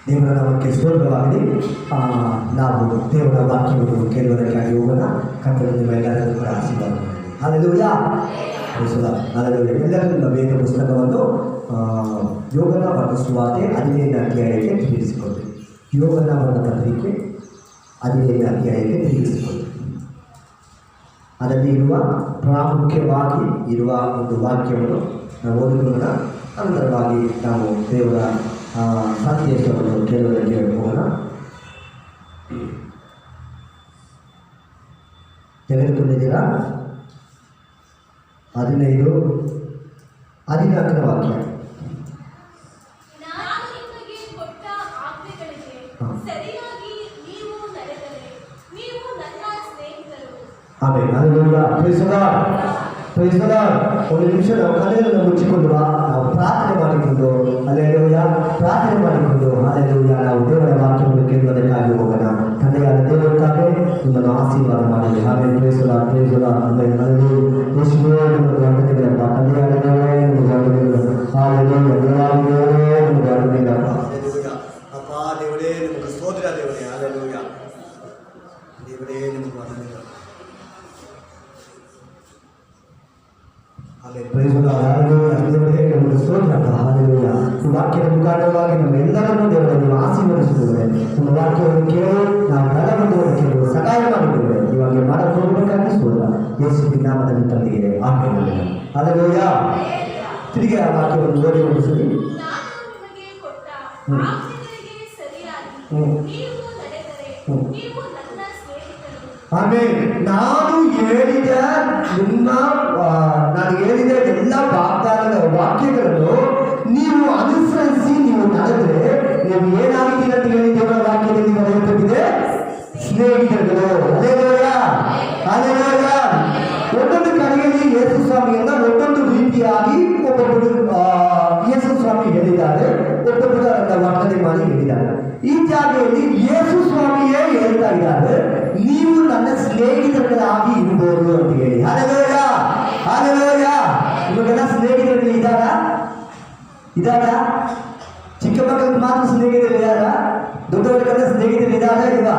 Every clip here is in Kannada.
ದೇವರ ನಾಮಕ್ಕೆ ಸ್ತೋತ್ರವಾಗಲಿ. ನಾವು ದೇವರ ವಾಕ್ಯವನ್ನು ಕೇಳುವುದಕ್ಕಾಗಿ ಹೋಗೋಣ. ಕರ್ತನು ನಿಮ್ಮೆಲ್ಲರಿಗೂ ಕೂಡ ಆಶೀರ್ವಾದ ಮಾಡಲಿ. ಹಲ್ಲೆಲೂಯಾ. ಹಲ್ಲೆಲೂಯಾ. ಎಲ್ಲರೂ ನಿಮ್ಮ ವೇದ ಪುಸ್ತಕವನ್ನು ಯೋಗನ ಬರೆದ ಸುವಾರ್ತೆ 15ನೇ ಅಧ್ಯಾಯಕ್ಕೆ ತಿರುಗಿಸಿಕೊಳ್ಳಿ. ಯೋಗನ ಬರೆದ ಪತ್ರಿಕೆ 15ನೇ ಅಧ್ಯಾಯಕ್ಕೆ ತಿರುಗಿಸಿಕೊಳ್ಳಿ. ಅದರಲ್ಲಿ ಇರುವ ಪ್ರಾಮುಖ್ಯವಾಗಿ ಇರುವ ಒಂದು ವಾಕ್ಯವನ್ನು ನಾವು ಓದಿಕೊಳ್ಳೋಣ. ನಂತರವಾಗಿ ನಾವು ದೇವರ ಸಂದೇಶವನ್ನು ಕೇಳುವುದಕ್ಕೆ ಹೋಗೋಣ. ತೆಗೆದುಕೊಂಡಿದ್ದೀರಾ? 15-14 ವಾಕ್ಯ. ಆಮೇಲೆ ಒಂದು ನಿಮಿಷ ನಾವು ಕಲೆಯನ್ನು ಮುಚ್ಚಿಕೊಂಡು ನಾವು ಪ್ರಾರ್ಥನೆ ಮಾಡಿಕೊಂಡು ಪ್ರಾರ್ಥನೆ ಮಾಡಿಕೊಂಡು ನಾವು ದೇವರ ವಾಕ್ಯವನ್ನು ಕೇಳುವುದಕ್ಕಾಗಿ ಹೋಗೋಣ. ತಂದೆಯಾದ ದೇವರಿಗಾಗಿ ನಿಮ್ಮನ್ನು ಆಶೀರ್ವಾದ ಮಾಡಲಿ. ಆಮೇಲೆ ತಂದೆಯಾದ ದೇವರೇ ಅಪ್ಪ ದೇವರೇ ನಿಮಗೆ ಸ್ತೋತ್ರ ದೇವರೇ. ಹಲ್ಲೆಲೂಯಾ. ದೇವರೇ ನಿಮಗೆ ವಂದನೆಗಳು. ವಾಕ್ಯದ ಮುಖಾಂತರವಾಗಿ ನಮ್ಮೆಲ್ಲರನ್ನೂ ದೇವರನ್ನು ಆಶೀರ್ವದಿಸಿದ್ದೇವೆ. ನಮ್ಮ ವಾಕ್ಯವನ್ನು ಕೇಳಿ ನಾವು ಬಲವನ್ನು ಕೇಳುವ ಸಹಾಯ ಮಾಡಿದ್ದೇವೆ. ಇವಾಗ ಮಾಡಬಹುದಕ್ಕಾಗಿ ಸ್ತೋತ್ರ ಯೇಸುವಿನ ನಾಮದಲ್ಲಿ ತಂದೆಗೆ ಆಮೇಲೆ. ಹಲ್ಲೆಲೂಯಾ. ತಿರುಗಿ ಆ ವಾಕ್ಯವನ್ನು ಓದಿ ಮುಗಿಸಲಿ. ಆಮೇಲೆ ನಾನು ಹೇಳಿದ ಎಲ್ಲ ವಾಗ್ದಾನದ ವಾಕ್ಯಗಳನ್ನು ನೀವು ಅನುಸರಿಸಿ ನೀವು ನಡೆದರೆ ನೀವು ಏನಾಗಿದ್ದೀರ ಅಂತ ಹೇಳಿ ದೇವರ ವಾಕ್ಯದಲ್ಲಿ ಬರೆಯಲ್ಪಟ್ಟಿದೆ, ಸ್ನೇಹಿತರುಗಳು. ಒಂದೊಂದು ಕಡೆಯಲ್ಲಿ ಯೇಸು ಸ್ವಾಮಿಯನ್ನ ಒಂದೊಂದು ರೀತಿಯಾಗಿ ಒಬ್ಬೊಬ್ಬರು ಯೇಸು ಸ್ವಾಮಿ ಹೇಳಿದ್ದಾರೆ, ಒಬ್ಬೊಬ್ಬರು ಅದನ್ನ ವರ್ಣನೆ ಮಾಡಿ ಹೇಳಿದ್ದಾರೆ. ಈ ಜಾಗದಲ್ಲಿ ಯೇಸು ಸ್ವಾಮಿಯೇ ಹೇಳ್ತಾ ಇದ್ದಾರೆ, ನೀವು ನನ್ನ ಸ್ನೇಹಿತರುಗಳಾಗಿ ಇರಬಹುದು ಅಂತ ಹೇಳಿ. ಹಲ್ಲೆಲೂಯಾ. ಇವಾಗೆಲ್ಲ ಸ್ನೇಹಿತರುಗಳು ಇದ್ದಾರ? ಚಿಕ್ಕ ಮಕ್ಕಳಿಗೆ ಮಾತ್ರ ಸ್ನೇಹಿತರು ಇದ್ದಾರ? ದೊಡ್ಡವರಿಗೆಲ್ಲ ಸ್ನೇಹಿತರು ಇದ್ದಾರ ಇಲ್ವಾ?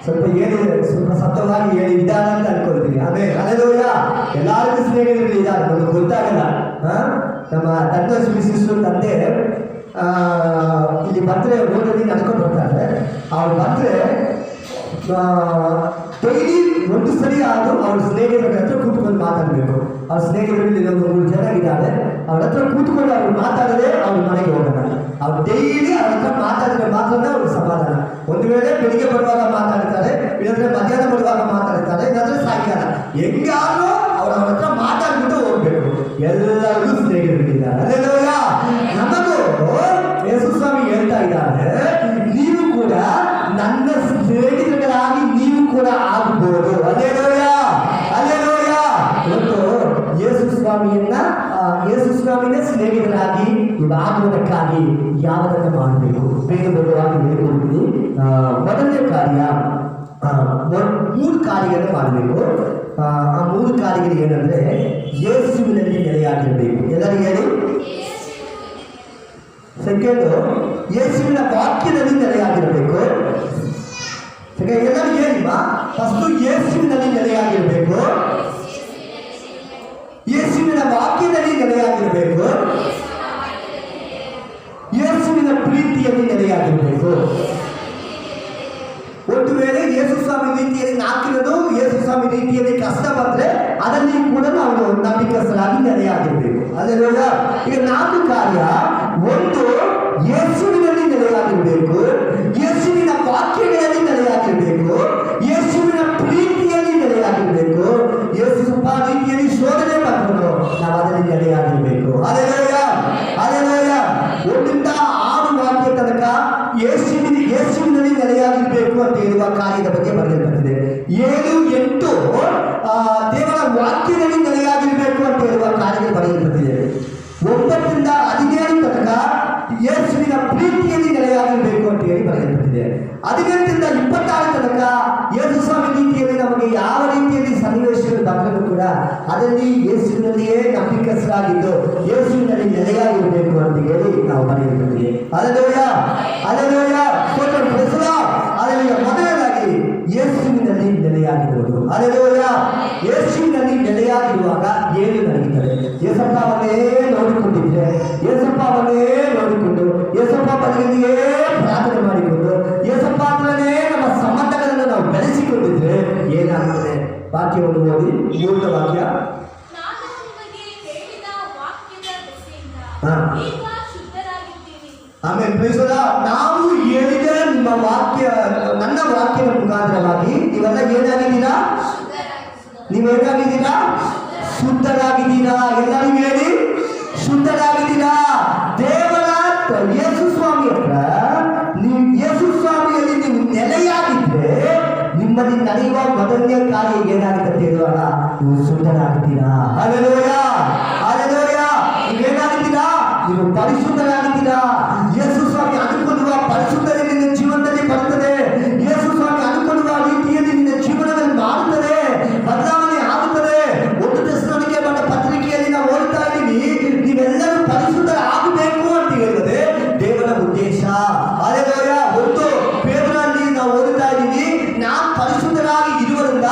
ಸ್ವಲ್ಪ ಸತ್ಯವಾಗಿ ಹೇಳಿ ಇದ್ದಾರ ಅಂತ ಅನ್ಕೊಳ್ತೀನಿ. ಹಲ್ಲೆಲೂಯಾ. ಎಲ್ಲರಿಗೂ ಸ್ನೇಹಿತರು ಇದ್ದಾರೆ, ನಮಗೆ ಗೊತ್ತಾಗಲ್ಲ. ನಮ್ಮ ತಂದೆ ಶಿಶು ತಂದೆ ಇಲ್ಲಿ ಬಂದರೆ ರೋಡಲ್ಲಿ ನಡ್ಕೊಂಡು ಬರ್ತಾರೆ. ಅವ್ರು ಬಂದರೆ ಡೈಲಿ ಒಂದು ಸರಿ ಆದರೂ ಅವ್ರ ಸ್ನೇಹಿತರ ಹತ್ರ ಕೂತ್ಕೊಂಡು ಮಾತಾಡಬೇಕು. ಅವ್ರ ಸ್ನೇಹಿತರಲ್ಲಿ ಒಂದು 3 ಜನ ಇದ್ದಾರೆ, ಅವ್ರ ಹತ್ರ ಕೂತ್ಕೊಂಡು ಅವ್ರು ಮಾತಾಡದೆ ಅವ್ರ ಮನೆಗೆ ಹೋಗೋಣ. ಅವ್ರು ಡೈಲಿ ಅವ್ರ ಹತ್ರ ಮಾತಾಡಿದ್ರೆ ಮಾತ್ರನೇ ಅವ್ರಿಗೆ ಸಮಾಧಾನ. ಒಂದು ವೇಳೆ ಬೆಳಿಗ್ಗೆ ಬರುವಾಗ ಮಾತಾಡ್ತಾರೆ, ಇಲ್ಲಾಂದ್ರೆ ಮಧ್ಯಾಹ್ನ ಬರುವಾಗ ಮಾತಾಡ್ತಾರೆ, ಇಲ್ಲಾಂದ್ರೆ ಸಾಯಂಕಾಲ, ಹೆಂಗಾದ್ರೂ ಅವ್ರ ಹತ್ರ ಮಾತಾಡ್ಬಿಟ್ಟು ಹೋಗ್ಬೇಕು. ಎಲ್ಲರಿಗೂ ಸ್ನೇಹಿತರಿದ್ದಾರೆ. ಹಲ್ಲೆಲೂಯಾ. ನಮಗೂ ಯೇಸು ಸ್ವಾಮಿ ಹೇಳ್ತಾ ಇದ್ದಾರೆ, ನೀವು ಕೂಡ ನನ್ನ ಸ್ನೇಹಿತರಾಗಿ ನೀವು ಕೂಡ ಆಗಬಹುದು. ಹಲ್ಲೆಲೂಯಾ. ಇವತ್ತು ಯೇಸು ಸ್ವಾಮಿನ ಸ್ನೇಹಿತರಾಗಿ ಆಗುವುದಕ್ಕಾಗಿ ಯಾವುದನ್ನು ಮಾಡಬೇಕು ಬೇಗವಾಗಿ ಹೇಳ್ಕೊಡ್ತೀನಿ. ಮೊದಲನೇ ಕಾರ್ಯ 3 ಕಾರ್ಯಗಳನ್ನು ಮಾಡಬೇಕು. ಆ 3 ಕಾರ್ಯಗಳು ಏನಂದ್ರೆ ಯೇಸುವಿನಲ್ಲಿ ನೆಲೆಯಾಗಿರಬೇಕು. ಎಲ್ಲರೂ ಹೇಳಿ. ಸೆಕೆಂಡು, ಯೇಸುವಿನ ವಾಕ್ಯದಲ್ಲಿ ನೆಲೆಯಾಗಿರಬೇಕು. ಎಲ್ಲರೂ ಹೇಳಿಮ್ಮ. ಫಸ್ಟು ಯೇಸುವಿನಲ್ಲಿ ನೆಲೆಯಾಗಿರಬೇಕು, ಯೇಸುವಿನ ವಾಕ್ಯದಲ್ಲಿ ನೆಲೆಯಾಗಿರಬೇಕು, ಯೇಸುವಿನ ಪ್ರೀತಿಯಲ್ಲಿ ನೆಲೆಯಾಗಿರಬೇಕು. ಒಂದು ವೇಳೆ ಯೇಸು ಸ್ವಾಮಿ ರೀತಿಯಲ್ಲಿ ನಾಕಿರೋದು ಯೇಸು ಸ್ವಾಮಿ ರೀತಿಯಲ್ಲಿ ಕಷ್ಟ ಬಂದ್ರೆ ಅದರಲ್ಲಿ ಕೂಡ ನಾವು ನಂಬಿಕಸ್ಥರಾಗಿ ನೆಲೆಯಾಗಿರ್ಬೇಕು. ಹಲ್ಲೆಲೂಯಾ. ಈಗ 4 ಕಾರ್ಯ. ಒಂದು, ಯೇಸುವಿನಲ್ಲಿ ನೆಲೆಯಾಗಿರಬೇಕು, ಯೇಸುವಿನ ವಾಕ್ಯಗಳಲ್ಲಿ ನೆಲೆಯಾಗಿರಬೇಕು, ಯೇಸುವಿನ ಪ್ರೀತಿಯಲ್ಲಿ ನೆಲೆಯಾಗಿರಬೇಕು, ಯೇಸು ರೀತಿಯಲ್ಲಿ ಶೋಧನೆ ಬಂದ್ರು ನಾವು ಅದರಲ್ಲಿ ನೆಲೆಯಾಗಿರಬೇಕು. ಹಲ್ಲೆಲೂಯಾ. 1-6 ವಾಕ್ಯ ತನಕ ಯೇಸುವಿನಲ್ಲಿ ನೆಲೆಯಾಗಿರಬೇಕು ಅಂತ ಹೇಳುವ ಕಾರ್ಯದ ಬಗ್ಗೆ ಬರೆಯಲ್ಪಟ್ಟಿದೆ. 7-8 ದೇವರ ವಾಕ್ಯದಲ್ಲಿ ನೆಲೆಯಾಗಿರಬೇಕು ಅಂತ ಹೇಳುವ ಕಾರ್ಯ ಬರೆಯಲ್ಪಟ್ಟಿದೆ. 9-17 ತನಕ ಯೇಸುವಿನ ಪ್ರೀತಿಯಲ್ಲಿ ನೆಲೆಯಾಗಿರಬೇಕು ಅಂತ ಹೇಳಿ ಬರೆಯಲ್ಪಟ್ಟಿದೆ. 18-26 ತನಕ ಯೇಸು ಸ್ವಾಮಿ ರೀತಿಯಲ್ಲಿ ನಮಗೆ ಯಾವ ರೀತಿಯಲ್ಲಿ ಸನ್ನಿವೇಶಗಳು ಬಂದರೂ ಕೂಡ ಅದರಲ್ಲಿ ಯೇಸುವಿನಲ್ಲಿಯೇ ನಂಬಿಕಸ್ಥರಾಗಿದ್ದು ಯೇಸುವಿನಲ್ಲಿ ನೆಲೆಯಾಗಿರಬೇಕು ಅಂತ ಹೇಳಿ ನಾವು ಬರೆಯಲ್ಪಟ್ಟಿದೆ. ಹಲ್ಲೆಲೂಯ ಹಲ್ಲೆಲೂಯ ಸ್ತೋತ್ರ ಪ್ರೈಸ್ ಹಲ್ಲೆಲೂಯ. ಮೊದಲನೇದಾಗಿ ಯೇಸುವಿನಲ್ಲಿ ನೆಲೆಯಾಗಿರುವುದು. ಹಲ್ಲೆಲೂಯ. ಯೇಸುವಿನಲ್ಲಿ ನೆಲೆಯಾಗಿರುವಾಗ ಏನು ನಡೆಯುತ್ತದೆ? ಯೇಸಪ್ಪವನ್ನೇ ನೋಡಿಕೊಂಡಿದ್ರೆ, ಯೇಸಪ್ಪವನ್ನೇ ನೋಡಿಕೊಂಡು ಯೇಸಪ್ಪ ಬದಿಯಲ್ಲಿಯೇ ಪ್ರಾರ್ಥನೆ ಮಾಡಿಕೊಂಡು ಯೇಸಪ್ಪ ಹತ್ರನೇ ನಮ್ಮ ಸಂಬಂಧಗಳನ್ನು ನಾವು ಬೆಳೆಸಿಕೊಂಡಿದ್ರೆ ಏನಾಗ್ತದೆ? ವಾಕ್ಯವನ್ನು ಓದಿ. ಮೂರನೇ ವಾಕ್ಯ, ಆಮೇಲೆ ಪ್ರೈಸ್ ನಾವು ಹೇಳಿದ ನಿಮ್ಮ ವಾಕ್ಯ, ನನ್ನ ವಾಕ್ಯದ ಮುಖಾಂತರವಾಗಿ ನೀವೆಲ್ಲ ಏನಾಗಿದ್ದೀರಾ? ನೀವೇನಾಗಿದ್ದೀರಾ? ಶುದ್ಧರಾಗಿದ್ದೀರಾ. ಎಲ್ಲರೂ ಹೇಳಿ, ಶುದ್ಧರಾಗಿದ್ದೀರಾ. ದೇವರ ಯೇಸು ಸ್ವಾಮಿ ಹತ್ರ ನೀವು, ಯೇಸು ಸ್ವಾಮಿಯಲ್ಲಿ ನೀವು ನೆಲೆಯಾಗಿದ್ರೆ ನಿಮ್ಮಲ್ಲಿ ನಡೆಯುವ ಮೊದಲನೇ ಕಾರ್ಯ ಏನಾಗುತ್ತೆ ಅಂತ ಹೇಳುವಾಗ ನೀವು ಶುದ್ಧರಾಗಿದ್ದೀರಾ. Hallelujah hallelujah. ನೀವೇನಾಗಿದ್ದೀರಾ? ನೀವು ಪರಿಶುದ್ಧರಾಗಿದ್ದೀರಾ. ಯೇಸು ಸ್ವಾಮಿ ಅನುಕೊಳ್ಳುವ ಪರಿಶುದ್ಧತೆ ನಿನ್ನ ಜೀವನದಲ್ಲಿ ಬರುತ್ತದೆ. ಯೇಸು ಸ್ವಾಮಿ ಅನುಕೊಳ್ಳುವ ರೀತಿಯಲ್ಲಿ ನಿನ್ನ ಜೀವನದಲ್ಲಿ ಮಾಡುತ್ತದೆ, ಬದಲಾವಣೆ ಆಗುತ್ತದೆ. ಒಂದು ದರ್ಶನಕ್ಕೆ ಬಂದ ಪತ್ರಿಕೆಯಲ್ಲಿ ನಾವು ಓದ್ತಾ ಇದ್ದೀವಿ, ನೀವೆಲ್ಲರೂ ಪರಿಶುದ್ಧರಾಗಬೇಕು ಅಂತ ಹೇಳಿದರೆ ದೇವರ ಉದ್ದೇಶ. ಹಲ್ಲೆಲೂಯ. ಒಂದು ಪೇತ್ರನಲ್ಲಿ ನಾವು ಓದುತ್ತಾ ಇದ್ದೀವಿ, ನಾನು ಪರಿಶುದ್ಧರಾಗಿ ಇರುವುದರಿಂದ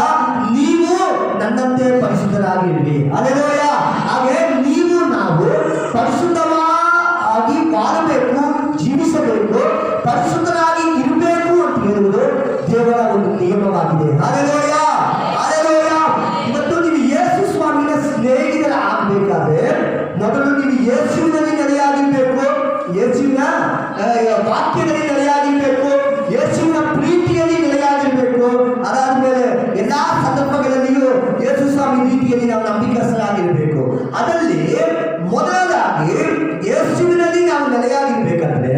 ನೀವು ನನ್ನಂತೆ ಪರಿಶುದ್ಧರಾಗಿರ್ರಿ. ಹಲ್ಲೆಲೂಯ. ಹಾಗೆ ನೀವು ನಾವು ಪರಿಶುದ್ಧವಾಗಿ ಬಾಳಬೇಕು, ಜೀವಿಸಬೇಕು, ಪರಿಶುದ್ಧರಾಗಿ ಇರಬೇಕು ಅಂತ ಹೇಳುವುದು ದೇವರ ಒಂದು ನಿಯಮವಾಗಿದೆ. Hallelujah hallelujah. ಇವತ್ತು ನೀವು ಯೇಸು ಸ್ವಾಮಿನ ಸ್ನೇಹಿತರ ಆಗಬೇಕಾದ್ರೆ ಮೊದಲು ನೀವು ಯೇಸುವಿನಲ್ಲಿ ನೆಲೆಯಾಗಿರ್ಬೇಕು, ಯೇಸುವಿನ ವಾಕ್ಯದಲ್ಲಿ ನೆಲೆಯಾಗಿರ್ಬೇಕು, ಯೇಸುವಿನ ಪ್ರೀತಿಯಲ್ಲಿ ನೆಲೆಯಾಗಿರ್ಬೇಕು. ಅದಾದ್ಮೇಲೆ ಎಲ್ಲಾ ಸಂದರ್ಭಗಳಲ್ಲಿಯೂ ಯೇಸು ಸ್ವಾಮಿ ರೀತಿಯಲ್ಲಿ ನಾವು ನಂಬಿಕಸ್ಥರಾಗಿರ್ಬೇಕು. ಅದರಲ್ಲಿ ಮೊದಲಾಗಿ ಯೇಸುವಿನಲ್ಲಿ ನಾವು ನೆಲೆಯಾಗಿರ್ಬೇಕಂದ್ರೆ,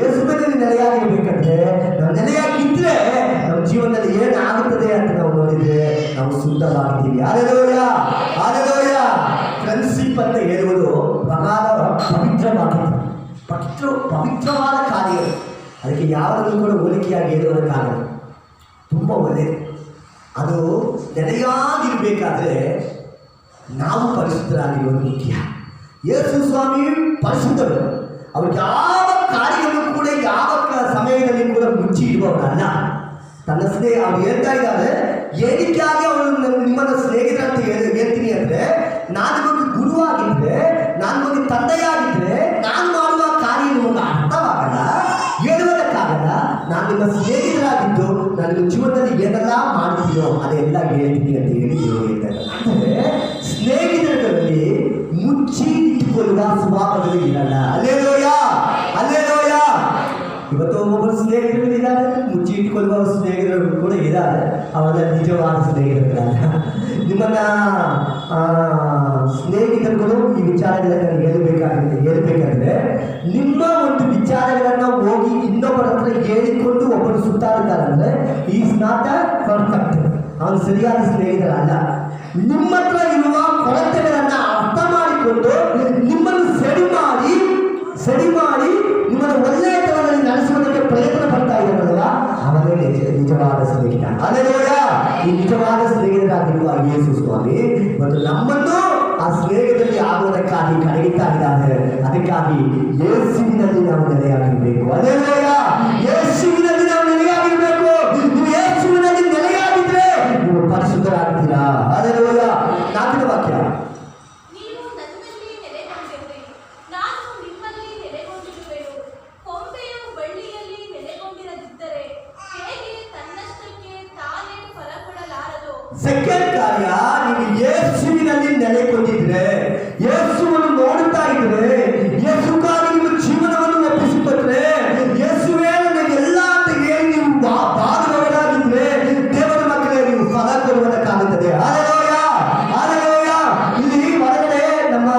ಯೇಸುವಿನಲ್ಲಿ ನೆಲೆಯಾಗಿರ್ಬೇಕಂದ್ರೆ ನಾವು ನೆಲೆಯಾಗಿದ್ರೆ ನಮ್ಮ ಜೀವನದಲ್ಲಿ ಏನಾಗುತ್ತದೆ ಅಂತ ನಾವು ನೋಡಿದ್ರೆ ನಾವು ಶುದ್ಧವಾಗಿದ್ದೀವಿ. Hallelujah hallelujah. ಫ್ರೆಂಡ್ಶಿಪ್ ಅಂತ ಹೇಳುವುದು ಬಹಳ ಪವಿತ್ರವಾದ ಕಾರ್ಯ. ಅದಕ್ಕೆ ಯಾವುದನ್ನು ಕೂಡ ಹೋಲಿಕೆಯಾಗಿ ಹೇಳುವುದಕ್ಕಾಗಲ್ಲ. ತುಂಬ ಒಳ್ಳೆಯದು. ಅದು ನೆಲೆಯಾಗಿರ್ಬೇಕಾದ್ರೆ ನಾವು ಪರಿಶುದ್ಧರಾಗಿರುವುದು ಮುಖ್ಯ. ಯೇಸು ಸ್ವಾಮಿ ಪರಿಶುದ್ಧರು. ಅವ್ರು ಯಾವ ಕಾರ್ಯವನ್ನು ಕೂಡ ಯಾವ ಸಮಯದಲ್ಲಿ ಕೂಡ ಮುಚ್ಚಿ ಇರುವವರಲ್ಲ. ತನ್ನ ಸ್ನೇಹ ಅವ್ರು ಹೇಳ್ತಾ ಇದ್ದಾರೆ, ಏನಕ್ಕಾಗಿ ಅವರು ನಿಮ್ಮನ್ನು ಸ್ನೇಹಿತರಂತ ಹೇಳ್ತೀನಿ ಅಂದರೆ, ನಾನು ನಿಮಗೆ ಗುರುವಾಗಿದ್ದರೆ, ನಾನು ನಿಮಗೆ ತಂದೆಯಾಗಿದ್ದರೆ ನಾನು ಮಾಡುವ ಕಾರ್ಯ ನಿಮಗೆ ಅರ್ಥವಾಗಲ್ಲ, ಹೇಳುವುದಕ್ಕಾಗಲ್ಲ. ನಾನು ನಿಮ್ಮ ಸ್ನೇಹಿತರಾಗಿದ್ದು ನಾನು ನಿಮ್ಮ ಜೀವನದಲ್ಲಿ ಏನೆಲ್ಲ ಮಾಡ್ತೀನೋ ಅದೆಲ್ಲ ಹೇಳ್ತೀನಿ ಅಂತ ಹೇಳಿ ದೇವರು ಹೇಳ್ತಾರೆ. ಅಂದರೆ ಸ್ನೇಹಿತರಲ್ಲಿ ಮುಚ್ಚಿ ಇಟ್ಟುಕೊಳ್ಳುವ ಸ್ವಭಾವಗಳು ಇರಲ್ಲ. Hallelujah hallelujah. ಇವತ್ತು ಒಬ್ಬೊಬ್ಬರು ಸ್ನೇಹಿತರಿದ್ದಾರೆ, ಮುಚ್ಚಿ ಇಟ್ಟುಕೊಳ್ಳುವ ಸ್ನೇಹಿತರು ಕೂಡ ಇದ್ದಾರೆ. ಅವರೆಲ್ಲ ನಿಜವಾದ ಸ್ನೇಹಿತರುಗಳಲ್ಲ. ನಿಮ್ಮನ್ನ ಸ್ನೇಹಿತರುಗಳು ಈ ವಿಚಾರಗಳನ್ನು ಹೇಳ್ಬೇಕಂದ್ರೆ ನಿಮ್ಮ ಒಂದು ವಿಚಾರಗಳನ್ನು ಹೋಗಿ ಇನ್ನೊಬ್ಬರ ಹತ್ರ ಹೇಳಿಕೊಂಡು ಒಬ್ಬರು ಸುತ್ತಾಡುತ್ತಾರಂದ್ರೆ ಈಸ್ ನಾಟ್ ಅ ಪರ್ಫೆಕ್ಟ್. ಅವನು ಸರಿಯಾದ ಸ್ನೇಹಿತರಲ್ಲ. ನಿಮ್ಮ ಹತ್ರ ಇರುವ ಕೊರತೆಗಳನ್ನ ಅರ್ಥ ಮಾಡಿಕೊಂಡು ನಿಮ್ಮನ್ನು ಸರಿ ಮಾಡಿ ನಿಮ್ಮನ್ನು ಒಳ್ಳೆಯ ತರದಲ್ಲಿ ನಡೆಸುವುದಕ್ಕೆ ಪ್ರಯತ್ನ ಪಡ್ತಾ ಇದ್ದಾರಲ್ಲ, ಅವನೇ ನಿಜವಾದ ಸ್ನೇಹಿತ. ಹಲ್ಲೆಲೂಯ. ಈ ನಿಜವಾದ ಸ್ನೇಹಿತರಾಗಿರುವ ಯೇಸು ಸ್ವಾಮಿ ಮತ್ತು ನಮ್ಮನ್ನು ಆ ಸ್ನೇಹಿತರಲ್ಲಿ ಆಗುವುದಕ್ಕಾಗಿ ಕರೆಯುತ್ತಾ ಇದ್ದಾರೆ. ಅದಕ್ಕಾಗಿ ಯೇಸುವಿನಲ್ಲಿ ನಾವು ನೆಲೆಯಾಗಿರ್ಬೇಕು. ಹಲ್ಲೆಲೂಯ. ಯೇಸುವಿನಲ್ಲಿ ನಾವು ನೆಲೆಯಾಗಿರ್ಬೇಕು. ನೀವು ಯೇಸುವಿನಲ್ಲಿ ನೆಲೆಯಾಗಿದ್ರೆ ನೀವು ಪರಿಶುದ್ಧರಾಗ್ತೀರಾ. ಹಲ್ಲೆಲೂಯ. 4ನೇ ವಾಕ್ಯ, ಸೆಕೆಂಡ್ ಕಾರ್ಯ, ನೀವು ಯೇಸುವಿನಲ್ಲಿ ನೆಲೆಗೊಂಡಿದ್ರೆ, ಯೇಸುವನ್ನು ನೋಡುತ್ತಾ ಇದ್ರೆ, ಯೇಸುಗಾಗಿ ನಿಮ್ಮ ಜೀವನವನ್ನು ಒಪ್ಪಿಸಿಕೊಟ್ರೆ, ಯೇಸುವೇ ನನಗೆಲ್ಲ ಅಂತ ಹೇಳಿ ನೀವು ಬಾಧುವರಾಗಿದ್ರೆ ದೇವರ ಮಕ್ಕಳೇ ನೀವು ಫಲ ಕೊಡುವುದಕ್ಕಾಗುತ್ತದೆ. Hallelujah hallelujah. ಇಲ್ಲಿ ಹೊರಗಡೆ ನಮ್ಮ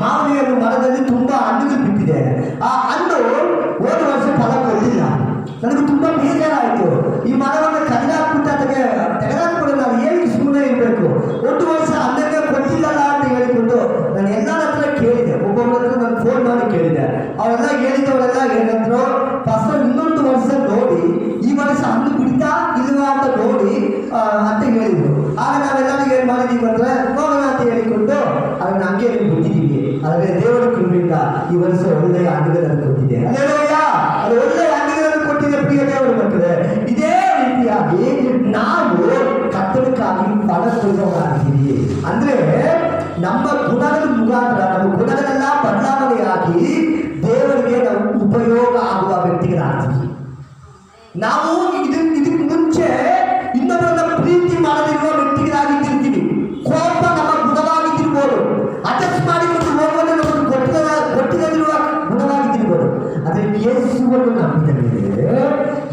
ಮಾವಿನ ಮರದಲ್ಲಿ ತುಂಬಾ ಹಣ್ಣುಗಳು ಬಿಟ್ಟಿದೆ. ಆ ಹಣ್ಣು ಹೋದ ವರ್ಷ ಫಲ ಕೊಟ್ಟಿಲ್ಲ. ನನಗೆ ತುಂಬಾ ಬೇಜಾರಾಯಿತು. ಈ ಮರವನ್ನು ಕಡಿದಾಕ್ಬಿಟ್ಟು ತೆಗೆದಾಕ್ಬಿಟ್ಟು ನಾವು ಏನಕ್ಕೆ ಸುಮ್ಮನೆ ಇರಬೇಕು, ಒಂದು ವರ್ಷ ಹನ್ನೆರಡು ಕೊಟ್ಟಿಲ್ಲಲ್ಲ ಅಂತ ಹೇಳಿಕೊಂಡು ನಾನು ಎಲ್ಲರ ಹತ್ರ ಕೇಳಿದೆ. ಒಬ್ಬೊಬ್ಬರ ಹತ್ರ ನಾನು ಫೋನ್ ಮಾಡಿ ಕೇಳಿದೆ. ಅವರೆಲ್ಲ ಹೇಳಿದವರೆಲ್ಲ ಏನಂದ್ರು, ಫಸ್ಟ್ ಇನ್ನೊಂದು ವರ್ಷ ನೋಡಿ ಈ ವರ್ಷ ಹಣ್ಣು ಬಿಡ್ತಾ ಇಲ್ವಾ ಅಂತ ನೋಡಿ ಅಂತ ಹೇಳಿದ್ರು. ಆಗ ನಾವೆಲ್ಲರೂ ಏನು ಮಾಡಿದೀವಿ ಅಂದ್ರೆ ನೋಡೋಣ ಅಂತ ಹೇಳಿಕೊಂಡು ಅದನ್ನ ಹಂಗೆ ಬಿಟ್ಟಿದ್ದೀವಿ. ಆದರೆ ದೇವರ ಕೃಪೆಯಿಂದ ಈ ವರ್ಷ ಒಳ್ಳೆಯ ಹಣ್ಣುಗಳನ್ನು ಕೊಟ್ಟಿದೆ. ಹಲ್ಲೆಲೂಯ. ಅದು ಒಳ್ಳೆಯ ಹಣ್ಣುಗಳನ್ನು ಕೊಟ್ಟಿದೆ ಪ್ರಿಯ ದೇವರ ಮಕ್ಕಳೇ. ಇದೇ ರೀತಿಯಾಗಿ ನಾವು ಕರ್ತನಿಗಾಗಿ ಫಲ ಕೊಡುವವರಾಗಿದ್ದೀವಿ. ಅಂದ್ರೆ ನಮ್ಮ ಗುಣಗಳ ಮುಖಾಂತರ ನಮ್ಮ ಗುಣಗಳೆಲ್ಲ ಬದಲಾವಣೆಯಾಗಿ ದೇವರಿಗೆ ನಾವು ಉಪಯೋಗ ಆಗುವ ವ್ಯಕ್ತಿಗಳಾಗ್ತೀವಿ. ನಾವು ಇದಕ್ಕೆ ಮುಂಚೆ ಇನ್ನೊಬ್ಬರನ್ನ ಪ್ರೀತಿ ಮಾಡದಿರುವ ವ್ಯಕ್ತಿಗಳಾಗಿದ್ದಿರ್ತೀವಿ. ಕೋಪ ನಮ್ಮ ಗುಣವಾಗಿದ್ದಿರ್ಬೋದು. ಅಡ್ಜಸ್ಟ್ ಮಾಡಿಕೊಂಡು ಹೋಗೋದು ನಮಗೆ ಗೊತ್ತಿರದಿರುವ ಗುಣವಾಗಿದ್ದಿರ್ಬೋದು. ಆದರೆ ಯೇಸುವನ್ನು ನಂಬಿದ ಮೇಲೆ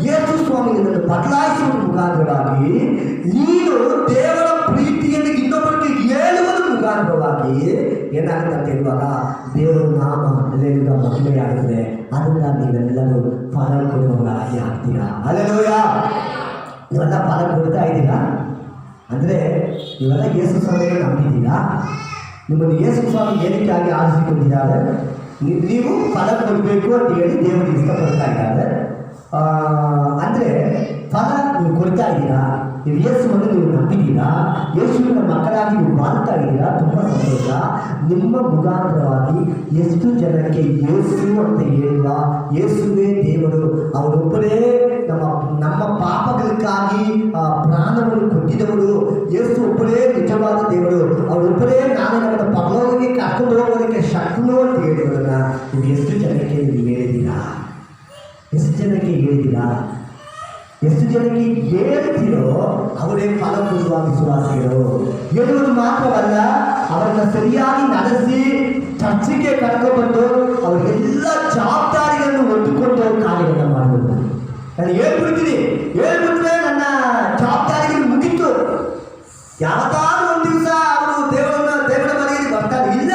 ಯೇಸು ಸ್ವಾಮಿಗಳನ್ನು ಬದಲಾಯಿಸುವ ಮುಖಾಂತರವಾಗಿ ನೀನು ದೇವರ ಪ್ರೀತಿಯನ್ನು ಇನ್ನೊಬ್ಬರಿಗೆ ಹೇಳುವುದರ ಮುಖಾಂತರವಾಗಿ ಏನಾಗುತ್ತೆ ಇರುವಾಗ ದೇವರ ನಾಮ ಅಲ್ಲೆಲ್ಲ ಮಹಿಮೆಯಾಗುತ್ತದೆ. ಅದರಿಂದ ನೀವೆಲ್ಲರೂ ಫಲ ಕೊಡುವವರಾಗಿ ಆಗ್ತೀರಾ. ಹಲ್ಲೆಲೂಯ. ನೀವೆಲ್ಲ ಫಲ ಕೊಡ್ತಾ ಇದ್ದೀರಾ ಅಂದರೆ ನೀವೆಲ್ಲ ಯೇಸು ಸ್ವಾಮಿಯನ್ನು ನಂಬಿದ್ದೀರಾ. ನಿಮ್ಮನ್ನು ಯೇಸು ಸ್ವಾಮಿ ಏನಕ್ಕಾಗಿ ಆರಿಸಿಕೊಂಡಿದ್ದಾರೆ? ನೀವು ಫಲ ಕೊಡಬೇಕು ಅಂತ ಹೇಳಿ ದೇವರು ಇಷ್ಟಪಡ್ತಾ ಇದ್ದಾರೆ. ಅಂದರೆ ಫಲ ನೀವು ಕೊಡ್ತಾ ಇದ್ದೀರಾ. ನೀವು ಯೇಸುವನ್ನು ನೀವು ನಂಬಿದ್ದೀರಾ. ಯೇಸುವಿನ ಮಕ್ಕಳಾಗಿ ನೀವು ಮಾಡ್ತಾ ಇದ್ದೀರಾ. ತುಂಬ ಸಂತೋಷ. ನಿಮ್ಮ ಮುಖಾಂತರವಾಗಿ ಎಷ್ಟು ಜನಕ್ಕೆ ಯೇಸು ಅಂತ ಹೇಳುವ ಯೇಸುವೇ ದೇವರು, ಅವರೊಬ್ಬರೇ ನಮ್ಮ ಪಾಪಗಳಿಗಾಗಿ ಪ್ರಾಣವನ್ನು ಕೊಟ್ಟಿದವರು, ಯೇಸು ಒಬ್ಬರೇ ನಿಜವಾದ ದೇವರು, ಅವರೊಬ್ಬರೇ ನಾನು ನಮ್ಮನ್ನು ಪರಲೋಕಕ್ಕೆ ಕರ್ಕೊಂಡು ಹೋಗೋದಕ್ಕೆ ಶಕ್ತನು ಅಂತ ಹೇಳಿರೋದನ್ನ ನೀವು ಎಷ್ಟು ಜನಕ್ಕೆ ನೀವು ಹೇಳಿದ್ದೀರಾ? ಎಷ್ಟು ಜನಕ್ಕೆ ಹೇಳಿದ್ದೀರಾ? ಎಷ್ಟು ಜನಕ್ಕೆ ಹೇಳ್ತೀರೋ ಅವರೇ ಫಲ ಕೊಡುವ ವಿಶ್ವಾಸಿಗಳು. ಹೇಳುವುದು ಮಾತ್ರವಲ್ಲ, ಅವರನ್ನು ಸರಿಯಾಗಿ ನಡೆಸಿ ಚರ್ಚೆಗೆ ಕರ್ಕೊಂಡ್ಬಂದು ಅವರಿಗೆಲ್ಲ ಜವಾಬ್ದಾರಿಗಳನ್ನು ಹೊತ್ತುಕೊಂಡು ಕಾರ್ಯಗಳನ್ನು ಮಾಡುವುದು. ನಾನು ಹೇಳ್ಬಿಟ್ರೆ ನನ್ನ ಜವಾಬ್ದಾರಿಗಳು ಮುಗಿತು. ಯಾವತ್ತಾದ್ರೂ ಒಂದು ದಿವಸ ಅವರು ದೇವರ ಮನೆಯಲ್ಲಿ ಬರ್ತಾರೆ. ಇಲ್ಲ,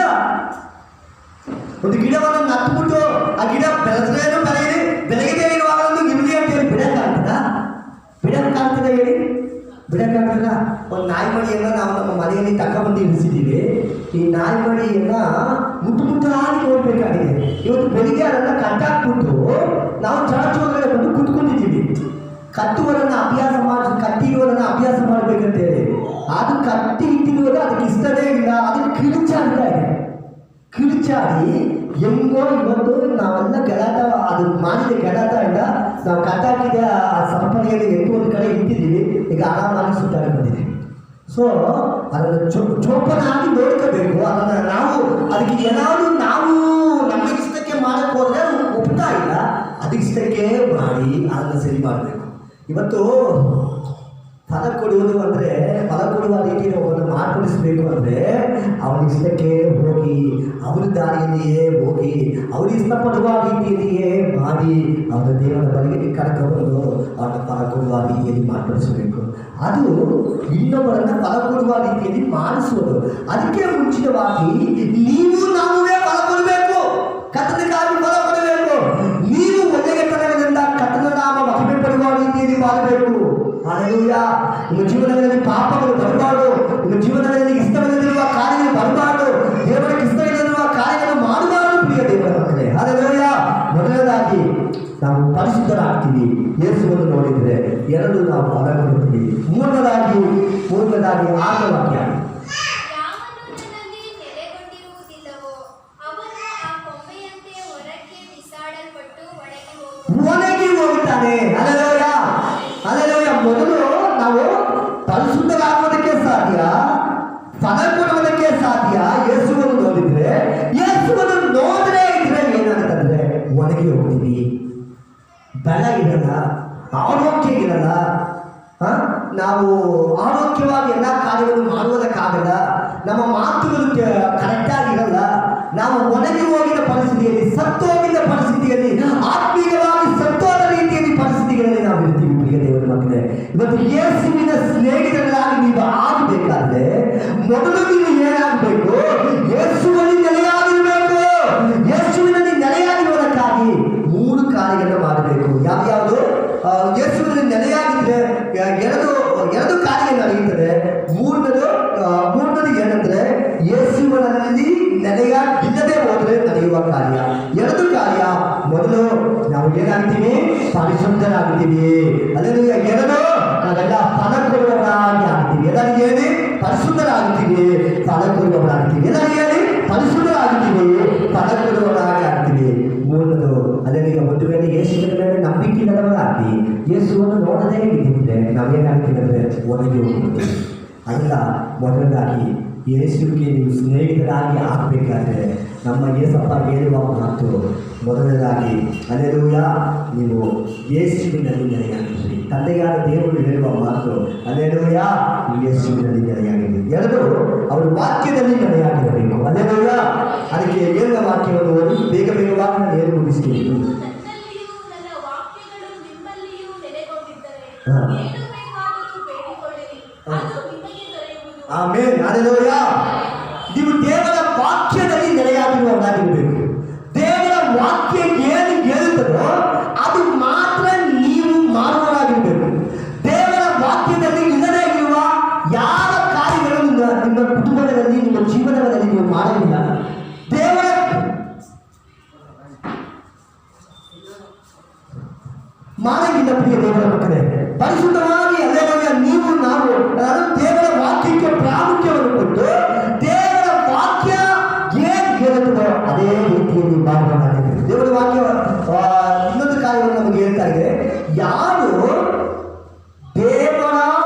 ಒಂದು ಗಿಡವನ್ನು ನಟ್ಬಿಟ್ಟು ಆ ಗಿಡ ಬೆಳೆದ್ರೇನು ಬೆಳೆಯಿರಿ, ಬೆಳಗ್ಗೆ ಇರುವಾಗ ಒಂದು ಗಿಡಲಿ ಅಂತ ಹೇಳಿ ಬಿಡಕ್ಕಾಗ್ತದ ಹೇಳಿ? ಬಿಡಕ್ಕಾಗಲ್ಲ. ಒಂದು ನಾಯಿ ಮಡಿಯನ್ನು ನಾವು ನಮ್ಮ ಮನೆಯಲ್ಲಿ ತಗೊಂಡ್ಬಂದು ಇರಿಸಿದ್ದೀವಿ. ಈ ನಾಯಿ ಮಡಿಯನ್ನು ಮುದ್ದಾಗಿ ನೋಡ್ಬೇಕಾಗಿದೆ. ಇವತ್ತು ಬೆಳಿಗ್ಗೆ ಅದನ್ನು ಕಟ್ಟಾಕ್ಬಿಟ್ಟು ನಾವು ಚರ್ಚ್ ಒಳಗಡೆ ಬಂದು ಕುತ್ಕೊಂಡಿದ್ದೀವಿ. ಕಟ್ಟುವರನ್ನು ಅಭ್ಯಾಸ ಮಾಡಬೇಕಂತೇಳಿ ಅದು ಕಟ್ಟಿ ಇಟ್ಟಿರುವುದು ಅದಕ್ಕೆ ಇಷ್ಟನೇ ಇಲ್ಲ. ಅದು ಕಿರುಚಾಡ್ತಾ ಇದೆ. ಕಿರುಚಾಡಿ ಹೆಂಗೋ ಇವತ್ತು ನಾವೆಲ್ಲ ಗಲಾಟ, ಅದು ಮಾಡಿದ ಗಲಾಟ ಇಲ್ಲ, ನಾವು ಕಟ್ಟಾಕಿದ ಆ ಸಂಪರ್ಕದಲ್ಲಿ ಹೆಂಗೋ ಒಂದು ಕಡೆ ಇಟ್ಟಿದ್ದೀವಿ. ಈಗ ಆರಾಮಾಗಿ ಸುತ್ತಾಡಿ ಬಂದಿದೆ. ಸೊ ಅದನ್ನು ಚೋಪನಾಗಿ ನೋಡ್ಕೋಬೇಕು. ಅದನ್ನು ನಾವು ಅದಕ್ಕೆ ಏನಾದರೂ ನಾವು ನಮ್ಮ ಇಷ್ಟಕ್ಕೆ ಮಾಡಕ್ಕೆ ಹೋದರೆ ಅದು ಒಪ್ತಾ ಇಲ್ಲ. ಅದಕ್ಕಿಷ್ಟಕ್ಕೆ ಮಾಡಿ ಅದನ್ನು ಸರಿ ಮಾಡಬೇಕು. ಇವತ್ತು ಫಲ ಕೊಡುವುದು ಅಂದರೆ, ಫಲ ಕೊಡುವ ರೀತಿಯಲ್ಲಿ ಒಬ್ಬರನ್ನು ಮಾರ್ಪಡಿಸಬೇಕು ಅಂದರೆ ಅವರ ಇಷ್ಟಕ್ಕೆ ಹೋಗಿ, ಅವರ ದಾರಿಯಲ್ಲಿಯೇ ಹೋಗಿ, ಅವರು ಇಷ್ಟಪಡುವ ರೀತಿಯಲ್ಲಿಯೇ ಮಾಡಿ ಅವರ ದೇವರ ಬಳಿಗೆ ಕರ್ಕೊಂಡು ಅವರನ್ನು ಫಲ ಕೊಡುವ ರೀತಿಯಲ್ಲಿ ಮಾರ್ಪಡಿಸಬೇಕು. ಅದು ಇನ್ನೊಬ್ಬರನ್ನು ಫಲ ಕೊಡುವ ರೀತಿಯಲ್ಲಿ ಮಾಡಿಸುವುದು. ಅದಕ್ಕೆ ಮುಂಚಿತವಾಗಿ ನೀವು ನಾವೇ ಫಲ ಕೊಡಬೇಕು. ಕರ್ತನಿಗಾಗಿ ಫಲ ಕೊಡಬೇಕು. ನೀವು ಒಳ್ಳೆಯತನಗಳಿಂದ ಕರ್ತನ ನಾಮ ಮಹಿಮೆ ಪಡುವ ರೀತಿಯಲ್ಲಿ ಮಾಡಬೇಕು. ಹಲ್ಲೆಲೂಯಾ. ನಿಮ್ಮ ಜೀವನದಲ್ಲಿ ಪಾಪಗಳು ಬರಬಾರ್ದು. ನಿಮ್ಮ ಜೀವನದಲ್ಲಿ ಇಷ್ಟವಿಲ್ಲದಿರುವ ಕಾರ್ಯಗಳು ಬರಬಾರ್ದು. ದೇವರಿಗೆ ಇಷ್ಟವಿಲ್ಲದಿರುವ ಕಾರ್ಯಗಳನ್ನು ಮಾಡಬಾರ್ದು ಪ್ರಿಯ ದೇವರ ಮಕ್ಕಳೇ. ಹಲ್ಲೆಲೂಯಾ. ಮೊದಲನೇದಾಗಿ ನಾವು ಪರಿಶುದ್ಧರಾಗ್ತೀವಿ ಯೇಸುವನ್ನು ನೋಡಿದರೆ. ಎರಡು, ನಾವು ಫಲ ಕೊಡುತ್ತೀವಿ. ಮೂರನೇದಾಗಿ ಆತ್ಮವಾಕ್ಯ. ಒಣಗಿ ಹೋಗುತ್ತಾನೆ. ಹಲ್ಲೆಲೂಯಾ. ಹಲ್ಲೆಲೂಯಾ. ಮೊದಲು ನಾವು ಪರಿಶುದ್ಧರಾಗುವುದಕ್ಕೆ ಸಾಧ್ಯ, ಫಲ ಕೊಡುವುದಕ್ಕೆ ಸಾಧ್ಯ ಯೇಸುವನ್ನು ನೋಡಿದ್ರೆ. ಯೇಸುವನ್ನು ನೋಡದೇ ಇದ್ರೆ ಏನಾಗುತ್ತಂದ್ರೆ ಒಣಗಿ ಹೋಗ್ತೀವಿ. ಬಲ ಇರಲ್ಲ, ಆರೋಗ್ಯ ಇರಲ್ಲ. ನಾವು ಆರೋಗ್ಯವಾಗಿ ಎಲ್ಲ ಕಾರ್ಯಗಳನ್ನು ಮಾಡುವುದಕ್ಕಾಗಲ್ಲ. ನಮ್ಮ ಮಾತುಗಳು ಕರೆಕ್ಟಾಗಿರಲ್ಲ. ನಾವು ಒಣಗಿ ಹೋಗಿದ ಪರಿಸ್ಥಿತಿಯಲ್ಲಿ, ಸತ್ತೋಗಿದ್ದ ಪರಿಸ್ಥಿತಿಯಲ್ಲಿ, ಆತ್ಮೀಯವಾಗಿ ಸತ್ತೋದ ರೀತಿಯಲ್ಲಿ ಪರಿಸ್ಥಿತಿಗಳಲ್ಲಿ ನಾವು ಇರ್ತೀವಿ ಪ್ರಿಯ ದೇವರ ಮಕ್ಕಳೇ. ಇವತ್ತು ಯೇಸುವಿನ ಸ್ನೇಹಿತರಾಗಿ ನೀವು ಆಗಬೇಕಾದ್ರೆ ಮೊದಲು ನೀವು ಏನಾಗಬೇಕು? ಯೇಸುವಿನಲ್ಲಿ ನೆಲೆಯಾಗಿರಬೇಕು. ಯೇಸುವಿನಲ್ಲಿ ನೆಲೆಯಾಗಿರುವುದಕ್ಕಾಗಿ 3 ಕಾರ್ಯಗಳನ್ನು ಮಾಡಬೇಕು. ಯಾವ್ಯಾವುದು? ಯೇಸುವಿನಲ್ಲಿ ನೆಲೆಯಾಗಿದ್ರೆ ಎರಡು ಕಾರ್ಯ ನಡೆಯುತ್ತದೆ. ಮೂರನೇದು ಏನಂದ್ರೆ ಯೇಸುವಿನಲ್ಲಿ ನೆಲೆಯಾಗಿಲ್ಲದೆ ಹೋದರೆ ನಡೆಯುವ ಕಾರ್ಯ. 2 ಕಾರ್ಯ. ಮೊದಲು ನಾವು ಏನಾಗ್ತೀವಿ? ಪರಿಶುದ್ಧರಾಗ್ತೀವಿ. ಅಲ್ಲೆಲ್ಲೂಯಾ. 2, ನಾವೆಲ್ಲ ಫಲ ಕೊಡುವವರಾಗಿ ಆಗ್ತೀವಿ. ಎಲ್ಲರೂ ಹೇಳಿ ಪರಿಶುದ್ಧರಾಗ್ತೀವಿ, ಫಲ ಕೊಡುವವರಾಗ್ತೀವಿ. ಎಲ್ಲರೂ ಹೇಳಿ ಪರಿಶುದ್ಧರಾಗ್ತೀವಿ, ಫಲ ಕೊಡುವವರಾಗಿ ಆಗ್ತೀವಿ. ಯೇಸುವನ್ನು ನೋಡದೇ ಇದ್ದಿದ್ರೆ ನಾವೇನಾಗ್ತೀವಿ ಅಂದರೆ ಒಳಗೆ ಹೋಗ್ತೀವಿ. ಅಲ್ಲ, ಮೊದಲದಾಗಿ ಯೇಸುವಿಗೆ ನೀವು ಸ್ನೇಹಿತರಾಗಿ ಆಗಬೇಕಾದ್ರೆ ನಮ್ಮ ಯೇಸಪ್ಪ ಹೇಳುವ ಮಾತು ಮೊದಲನೇದಾಗಿ ಅಲ್ಲೆಲೂಯ, ನೀವು ಯೇಸುವಿನಲ್ಲಿ ನೆಲೆಯಾಗಿದ್ದೀರಿ. ತಂದೆಯಾದ ದೇವರು ಹೇಳುವ ಮಾತು ಅಲ್ಲೆಲೂಯ, ಯೇಸುವಿನಲ್ಲಿ ನೆಲೆಯಾಗಿದ್ದೀರಿ. ಎರಡು, ಅವರು ವಾಕ್ಯದಲ್ಲಿ ನೆಲೆಯಾಗಿರಬೇಕು. ಅಲ್ಲೆಲೂಯ. ಅದಕ್ಕೆ ಹೇಳುವ ವಾಕ್ಯವನ್ನು ಓದಿ ಬೇಗ ಬೇಗವಾಗಿ ನಾನು ಹೇಳಿ ಮುಗಿಸ್ತೀನಿ. ಆಮೆನ್. ಹಲ್ಲೆಲೂಯ. ನೀವು ದೇವರ ವಾಕ್ಯದಲ್ಲಿ ನೆಲೆಯಾಗಿರುವವರಾಗಿರಬೇಕು. ದೇವರ ವಾಕ್ಯ ಏನು ಹೇಳುತ್ತದೋ ಅದು ಮಾತ್ರ ನೀವು ಮಾಡುವವರಾಗಿರಬೇಕು. ದೇವರ ವಾಕ್ಯದಲ್ಲಿ ಇಲ್ಲದೇ ಇರುವ ಯಾವ ಕಾರ್ಯಗಳನ್ನು ನಿಮ್ಮ ಕುಟುಂಬದಲ್ಲಿ, ನಿಮ್ಮ ಜೀವನದಲ್ಲಿ ನೀವು ಮಾಡಲಿಲ್ಲ. ದೇವರ ಮಾಡಲಿಲ್ಲ. ಪ್ರಿಯ ದೇವರ ಮಕ್ಕಳೇ, ಪರಿಶುದ್ಧವಾಗಿ ಅಲ್ಲೆಲೂಯ ನೀವು ನಾವು ದೇವರ ವಾಕ್ಯಕ್ಕೆ ಪ್ರಾಮುಖ್ಯವನ್ನು ಕೊಟ್ಟು ದೇವರ ವಾಕ್ಯ ಏನು ಹೇಳುತ್ತದೋ ಅದೇ ರೀತಿಯಲ್ಲಿ ಮಾಡಬೇಕಾಗಿದೆ. ದೇವರ ವಾಕ್ಯ ಇನ್ನೊಂದು ಕಾರ್ಯವನ್ನು ನಮಗೆ ಹೇಳ್ತಾ ಇದೆ, ಯಾರು ದೇವರ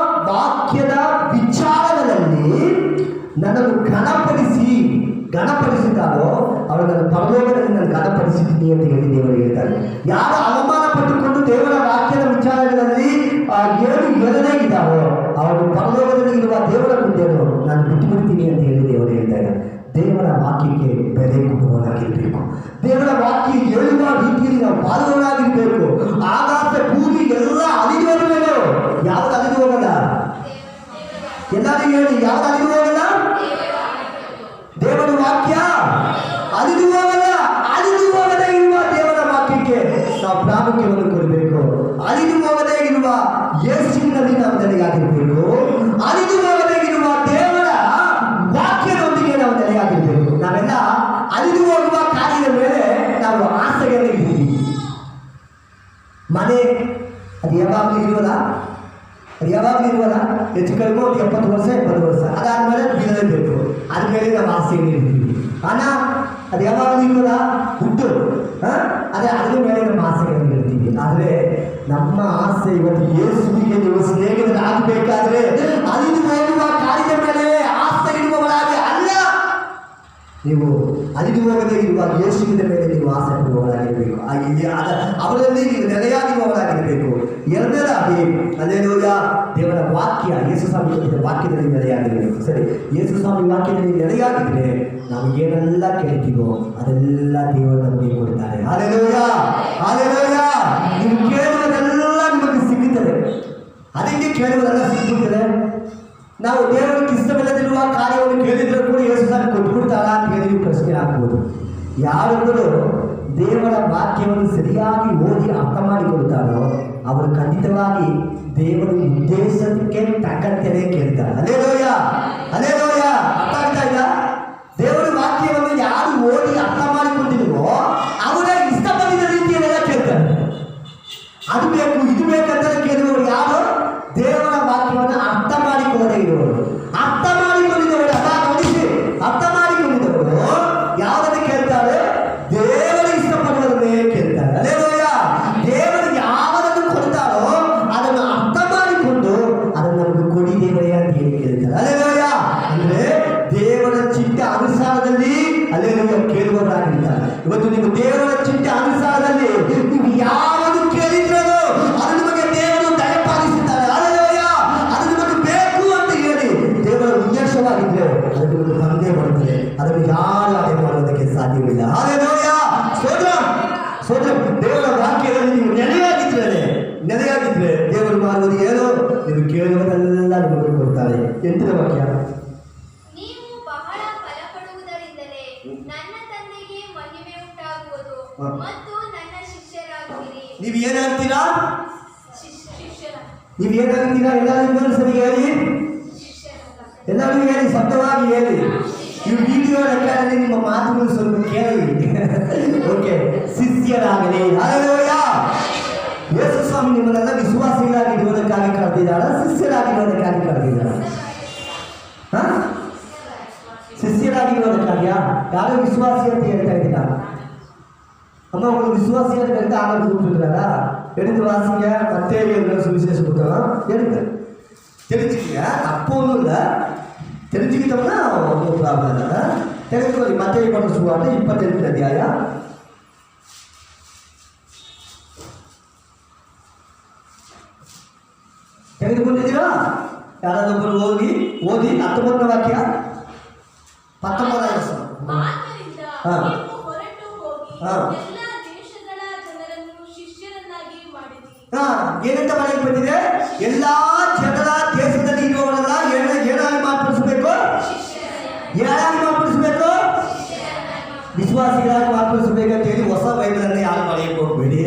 ವಾಕ್ಯದ ವಿಚಾರದಲ್ಲಿ ನನ್ನನ್ನು ಗಣಪಡಿಸಿದ್ದಾರೋ ಅವರು ನನ್ನ ಪರಲೋಕದಲ್ಲಿ ನಾನು ಗಣಪಡಿಸಿದ್ದೀನಿ ಅಂತ ಹೇಳಿ ದೇವರು ಹೇಳ್ತಾರೆ. ಯಾರು ಅವಮಾನ ಪಟ್ಟುಕೊಂಡು ದೇವರ ವಾಕ್ಯದ ವಿಚಾರಗಳಲ್ಲಿ ಏನು ಹೇಳದೇ ಇದ್ದಾರೋ ಅವರು ಪರಲೋಕದಲ್ಲಿ ಇರುವ ದೇವರ ಮುಂದೆನೋ ನಾನು ಬಿಟ್ಟು ಬಿಡ್ತೀನಿ ಅಂತ ಹೇಳಿ ದೇವರು ಹೇಳ್ತಾರೆ. ದೇವರ ವಾಕ್ಯಕ್ಕೆ ಬೆಲೆ ಕೊಡುವವರಾಗಿರಬೇಕು. ದೇವರ ವಾಕ್ಯ ಹೇಳುವ ರೀತಿಯಲ್ಲಿ ನಾವು ಪಾಲ್ಗೊಳ್ಳಾಗಿರ್ಬೇಕು. ಆಕಾಶ ಭೂಮಿ ಎಲ್ಲ ಅಲಿದು ಹೋಗಬೇಕು. ಯಾವ್ದು ಅಲಿದು ಹೋಗಲ್ಲ? ಎಲ್ಲರಿಗೂ ಹೇಳಿ, ಯಾವ್ದು ಅಲಿದು ಹೋಗಲ್ಲ? ದೇವರ ವಾಕ್ಯ ಅಲಿದು ಹೋಗಲ್ಲ. ಅಲಿದು ಹೋಗದೇ ಇರುವ ದೇವರ ವಾಕ್ಯಕ್ಕೆ ನಾವು ಪ್ರಾಮುಖ್ಯವನ್ನು ಕೊಡಬೇಕು. ಅಲಿದು ಹೋಗದೇ ಇರುವ ಯೇಸುವಿನಲ್ಲಿ ನಾವು ನೆಲೆಯಾಗಿರಬೇಕು. ಅಲಿದು ಹೋಗದೇ ಇರುವ ದೇವರ ವಾಕ್ಯದೊಂದಿಗೆ ನಾವು ನೆಲೆಯಾಗಿರಬೇಕು. ನಾವೆಲ್ಲ ಅಲಿದು ಹೋಗುವ ಕಾರ್ಯದ ಮೇಲೆ ನಾವು ಆಸೆಯನ್ನು ಇದ್ದೀವಿ. ಮನೆ ಅದು ಯಾವಾಗಲೂ ಇರುವಲ್ಲ, ಹೆಚ್ಚು ಕಡಿಮೆ ಒಂದು 70 ವರ್ಷ 80 ವರ್ಷ ಅದಾದ್ಮೇಲೆ ಬೀಳಲೇಬೇಕು. ಆದ್ಮೇಲೆ ನಾವು ಆಸೆಯನ್ನು ಇರ್ತೀವಿ. ಹಣ ಅದು ಯಾವಾಗಲೂ ಇರುವಲ್ಲ, ದುಡ್ಡು ಅದೇ ಅದ್ರ ಮೇಲೆ ನಮ್ಮ ಆಸೆಗಳನ್ನು ಇರ್ತೀವಿ. ಆದರೆ ನಮ್ಮ ಆಸೆ ಇವತ್ತು ಯೇಸುವಿಗೆ ನೀವು ಸ್ನೇಹಿತರಾಗಬೇಕಾದ್ರೆ ಅಲಿದು ಹೋಗುವ ಕಾರ್ಯದ ಮೇಲೆ ಆಸೆ ಇರುವವರಾಗಿ ಅಲ್ಲ, ನೀವು ಅಲಿದು ಹೋಗದೇ ಇರುವ ಯೇಸುವಿನ ಮೇಲೆ ನೀವು ಆಸೆ ಪಡುವವರಾಗಿರಬೇಕು. ಅವರಲ್ಲಿ ನೀವು ನೆಲೆಯಾಗಿರುವವರಾಗಿರಬೇಕು. ಎರಡನೇದಾಗಿ ಅಲ್ಲೆಲೂಯ, ದೇವರ ವಾಕ್ಯ ಯೇಸು ಸ್ವಾಮಿ ವಾಕ್ಯದಲ್ಲಿ ನೆಲೆಯಾಗಿರಬೇಕು. ಸರಿ, ಯೇಸು ಸ್ವಾಮಿ ವಾಕ್ಯದಲ್ಲಿ ನೆಲೆಯಾಗಿದ್ರೆ ನಾವು ಏನೆಲ್ಲ ಕೇಳ್ತೀವೋ ಅದೆಲ್ಲ ದೇವರು ನಮಗೆ ಕೊಡ್ತಾರೆ. Alleluia, alleluia. ನೀವು ಕೇಳುವುದೆಲ್ಲ ನಿಮಗೆ ಸಿಗುತ್ತದೆ. ಅದಕ್ಕೆ ಕೇಳುವುದೆಲ್ಲ ಸಿಗುತ್ತದೆ. ನಾವು ದೇವರಿಗೆ ಇಷ್ಟವಿಲ್ಲದಿರುವ ಕಾರ್ಯವನ್ನು ಕೇಳಿದ್ರೆ ಕೂಡ ಯೇಸು ಸ್ವಾಮಿ ಕೊಟ್ಬಿಡ್ತಾರಾ ಅಂತ ಹೇಳಿ ಪ್ರಶ್ನೆ ಆಗ್ಬೋದು. ಯಾರೊಬ್ಬರು ದೇವರ ವಾಕ್ಯವನ್ನು ಸರಿಯಾಗಿ ಓದಿ ಅರ್ಥ ಮಾಡಿಕೊಳ್ತಾರೋ ಅವರು ಖಂಡಿತವಾಗಿ ದೇವರ ಉದ್ದೇಶಕ್ಕೆ ತಕ್ಕಂತೆಯೇ ಕೇಳ್ತಾರೆ. Alleluia, alleluia. ಅರ್ಥ ಆಗ್ತಾ ಇಲ್ಲ? ದೇವರ ವಾಕ್ಯವನ್ನು ಯಾರು ಓದಿ ಅರ್ಥ ಮಾಡಿಕೊಂಡಿಲ್ವೋ ಅವರೇ ಇಷ್ಟಪಟ್ಟಿದ ರೀತಿಯಲ್ಲೆಲ್ಲ ಕೇಳ್ತಾರೆ. ಅದು ಬೇಕು ಇದು ಬೇಕಂತ ಕೇಳುವವರು ಯಾರು? ದೇವರ ವಾಕ್ಯವನ್ನು ಅರ್ಥ ಮಾಡಿಕೊಳ್ಳದೇ ಇರುವವರು. ಅರ್ಥ ಮಾಡಿಕೊಂಡಿದ್ದವರು ಅರ್ಥ ಮಾಡಿಕೊಂಡಿದ್ದವರು ಯಾವುದನ್ನು ಕೇಳ್ತಾರೆ? ದೇವರ ಇಷ್ಟಪಡುವುದನ್ನೇ ಕೇಳ್ತಾರೆ. ಅಲ್ಲೆಲೂಯ. ದೇವರು ಯಾವುದನ್ನು ಕೊಡ್ತಾರೋ ಅದನ್ನು ಅರ್ಥ ಮಾಡಿಕೊಂಡು ಅದನ್ನು ನಮಗೆ ಕೊಡಿ ದೇವರೇ ಅಂತ ಹೇಳಿ ಕೇಳ್ತಾರೆ. ಅಲ್ಲೆಲೂಯ. ಅಂದ್ರೆ ದೇವರ ಚಿತ್ತ ಅನುಸಾರದಲ್ಲಿ ಅಲ್ಲೆಲೂಯ ಕೇಳುವವರಾಗಿರ್ತಾರೆ. ಇವತ್ತು ನೀವು ದೇವರ ಚಿತ್ತ ಅನುಸಾರದಲ್ಲಿ ನೀವು ಯಾವುದು ಕೇಳಿದ್ರೋ ಅದು ನಿಮಗೆ ದೇವರು ದಯಪಾಲಿಸಿದ್ದಾರೆ. ಅಲ್ಲೆಲೂಯ. ಅದು ನಿಮಗೆ ಬೇಕು ಅಂತ ಹೇಳಿ ದೇವರ ಉದ್ದೇಶವಾಗಿದ್ರೆ ಅದು ನಿಮಗೆ ಬಂದೇ ಬರುತ್ತದೆ. ಅದನ್ನು ಯಾರು ಅದೇ ಮಾಡೋದಕ್ಕೆ ಸಾಧ್ಯವಿಲ್ಲ. ಅಲ್ಲೆಲೂಯ. ಸೋದರ ದೇವರ ವಾಕ್ಯದಲ್ಲಿ ನೀವು ನೆಲೆಯಾಗಿದ್ರೆ ದೇವರು ಮಾಡುವುದು ಏನು? ನೀವು ಕೇಳುವುದೆಲ್ಲ ನಿಮಗೆ ಕೊಡ್ತಾರೆ. ಎಂತಿನ ವಾಕ್ಯ? ನೀವು ಬಹಳ ಫಲಪಡುವುದರಿಂದಲೇ ನನ್ನ ತಂದೆಗೆ ಮಹಿಮೆ ಉಂಟಾಗುವುದು ಮತ್ತು ನನ್ನ ಶಿಷ್ಯರಾಗುವಿರಿ. ನೀವು ಏನಾಗ್ತೀರಾ? ಶಿಷ್ಯರಾಗುತ್ತೀರಾ? ಎಲ್ಲರೂ ಸರಿ ಹೇಳಿ, ಎಲ್ಲರೂ ಹೇಳಿ, ಶಬ್ದವಾಗಿ ಹೇಳಿ. ಈ ವಿಡಿಯೋ ರೆಕಾರ್ಡಲ್ಲಿ ನಿಮ್ಮ ಮಾತುಗಳು ಸ್ವಲ್ಪ ಕೇಳಿ. ಓಕೆ, ಶಿಷ್ಯರಾಗಲಿ. ಹಲ್ಲೆಲೂಯ. ಯೇಸು ಸ್ವಾಮಿ ನಿಮ್ಮನ್ನೆಲ್ಲ ವಿಶ್ವಾಸಿಗಳಾಗಿರುವುದಕ್ಕಾಗಿ ಕರೆದಿದ್ದಾರ, ಶಿಷ್ಯರಾಗಿರುವುದಕ್ಕಾಗಿ ಕರೆದಿದ್ದಾರ? ಶಿಷ್ಯರಾಗಿರುವುದಕ್ಕಾಗಿಯಾ? ಯಾರೋ ವಿಶ್ವಾಸಿ ಅಂತ ಹೇಳ್ತಾ ಇದ್ದೀರಾ? ಅಮ್ಮ, ಒಂದು ವಿಶ್ವಾಸಿ ಅಂತ ಹೇಳ್ತಾ ಆಮೇಲೆ ಕೂತ್ಬಿಟ್ರಾರ? எடுத்து வாசிங்க. மத்தேயு எழுதின சுவிசேஷ புத்தகம் எடுத்து தெரிஞ்சுக்கங்க. அப்போ ஒன்றும் இல்லை, தெரிஞ்சுக்கிட்டோம்னா ஒன்றும் ப்ராப்ளம் இல்லை. தெரிஞ்சுக்கோ. மத்தேயு பட்ட சுவார்த்தை 28 அத்தியாயம். ತೆಗೆದುಕೊಂಡಿದ್ದೀರಾ? ಯಾರಾದೊಬ್ಬರು ಓದಿ 19ನೇ ವಾಕ್ಯ 19ನೇ ವರ್ಷ. ಆದ್ದರಿಂದ ಹಾ. ನೀವು ಹೊರಟು ಹೋಗಿ ಹಾ. ಎಲ್ಲ ದೇಶಗಳ ಜನರನ್ನು ಶಿಷ್ಯರನ್ನಾಗಿ ಮಾಡಿರಿ. ಏನಂತ ಮನೆಗೆ ಬಂದಿದೆ? ಎಲ್ಲಾ ಜನರ ದೇಶದಲ್ಲಿ ಇರುವವರೆಲ್ಲ ಏನಾಗಿ ಮಾರ್ಪಡಿಸಬೇಕು? ಯಾರಾಗಿ ಮಾರ್ಪಡಿಸಬೇಕು? ವಿಶ್ವಾಸಿಗಳಾಗಿ ಮಾರ್ಪಡಿಸಬೇಕಂತ ಹೇಳಿ ಹೊಸ ಬೈಬಲನ್ನು ಯಾರು ಮಳೆಯಕ್ಕೆ ಹೋಗ್ಬೇಡಿ.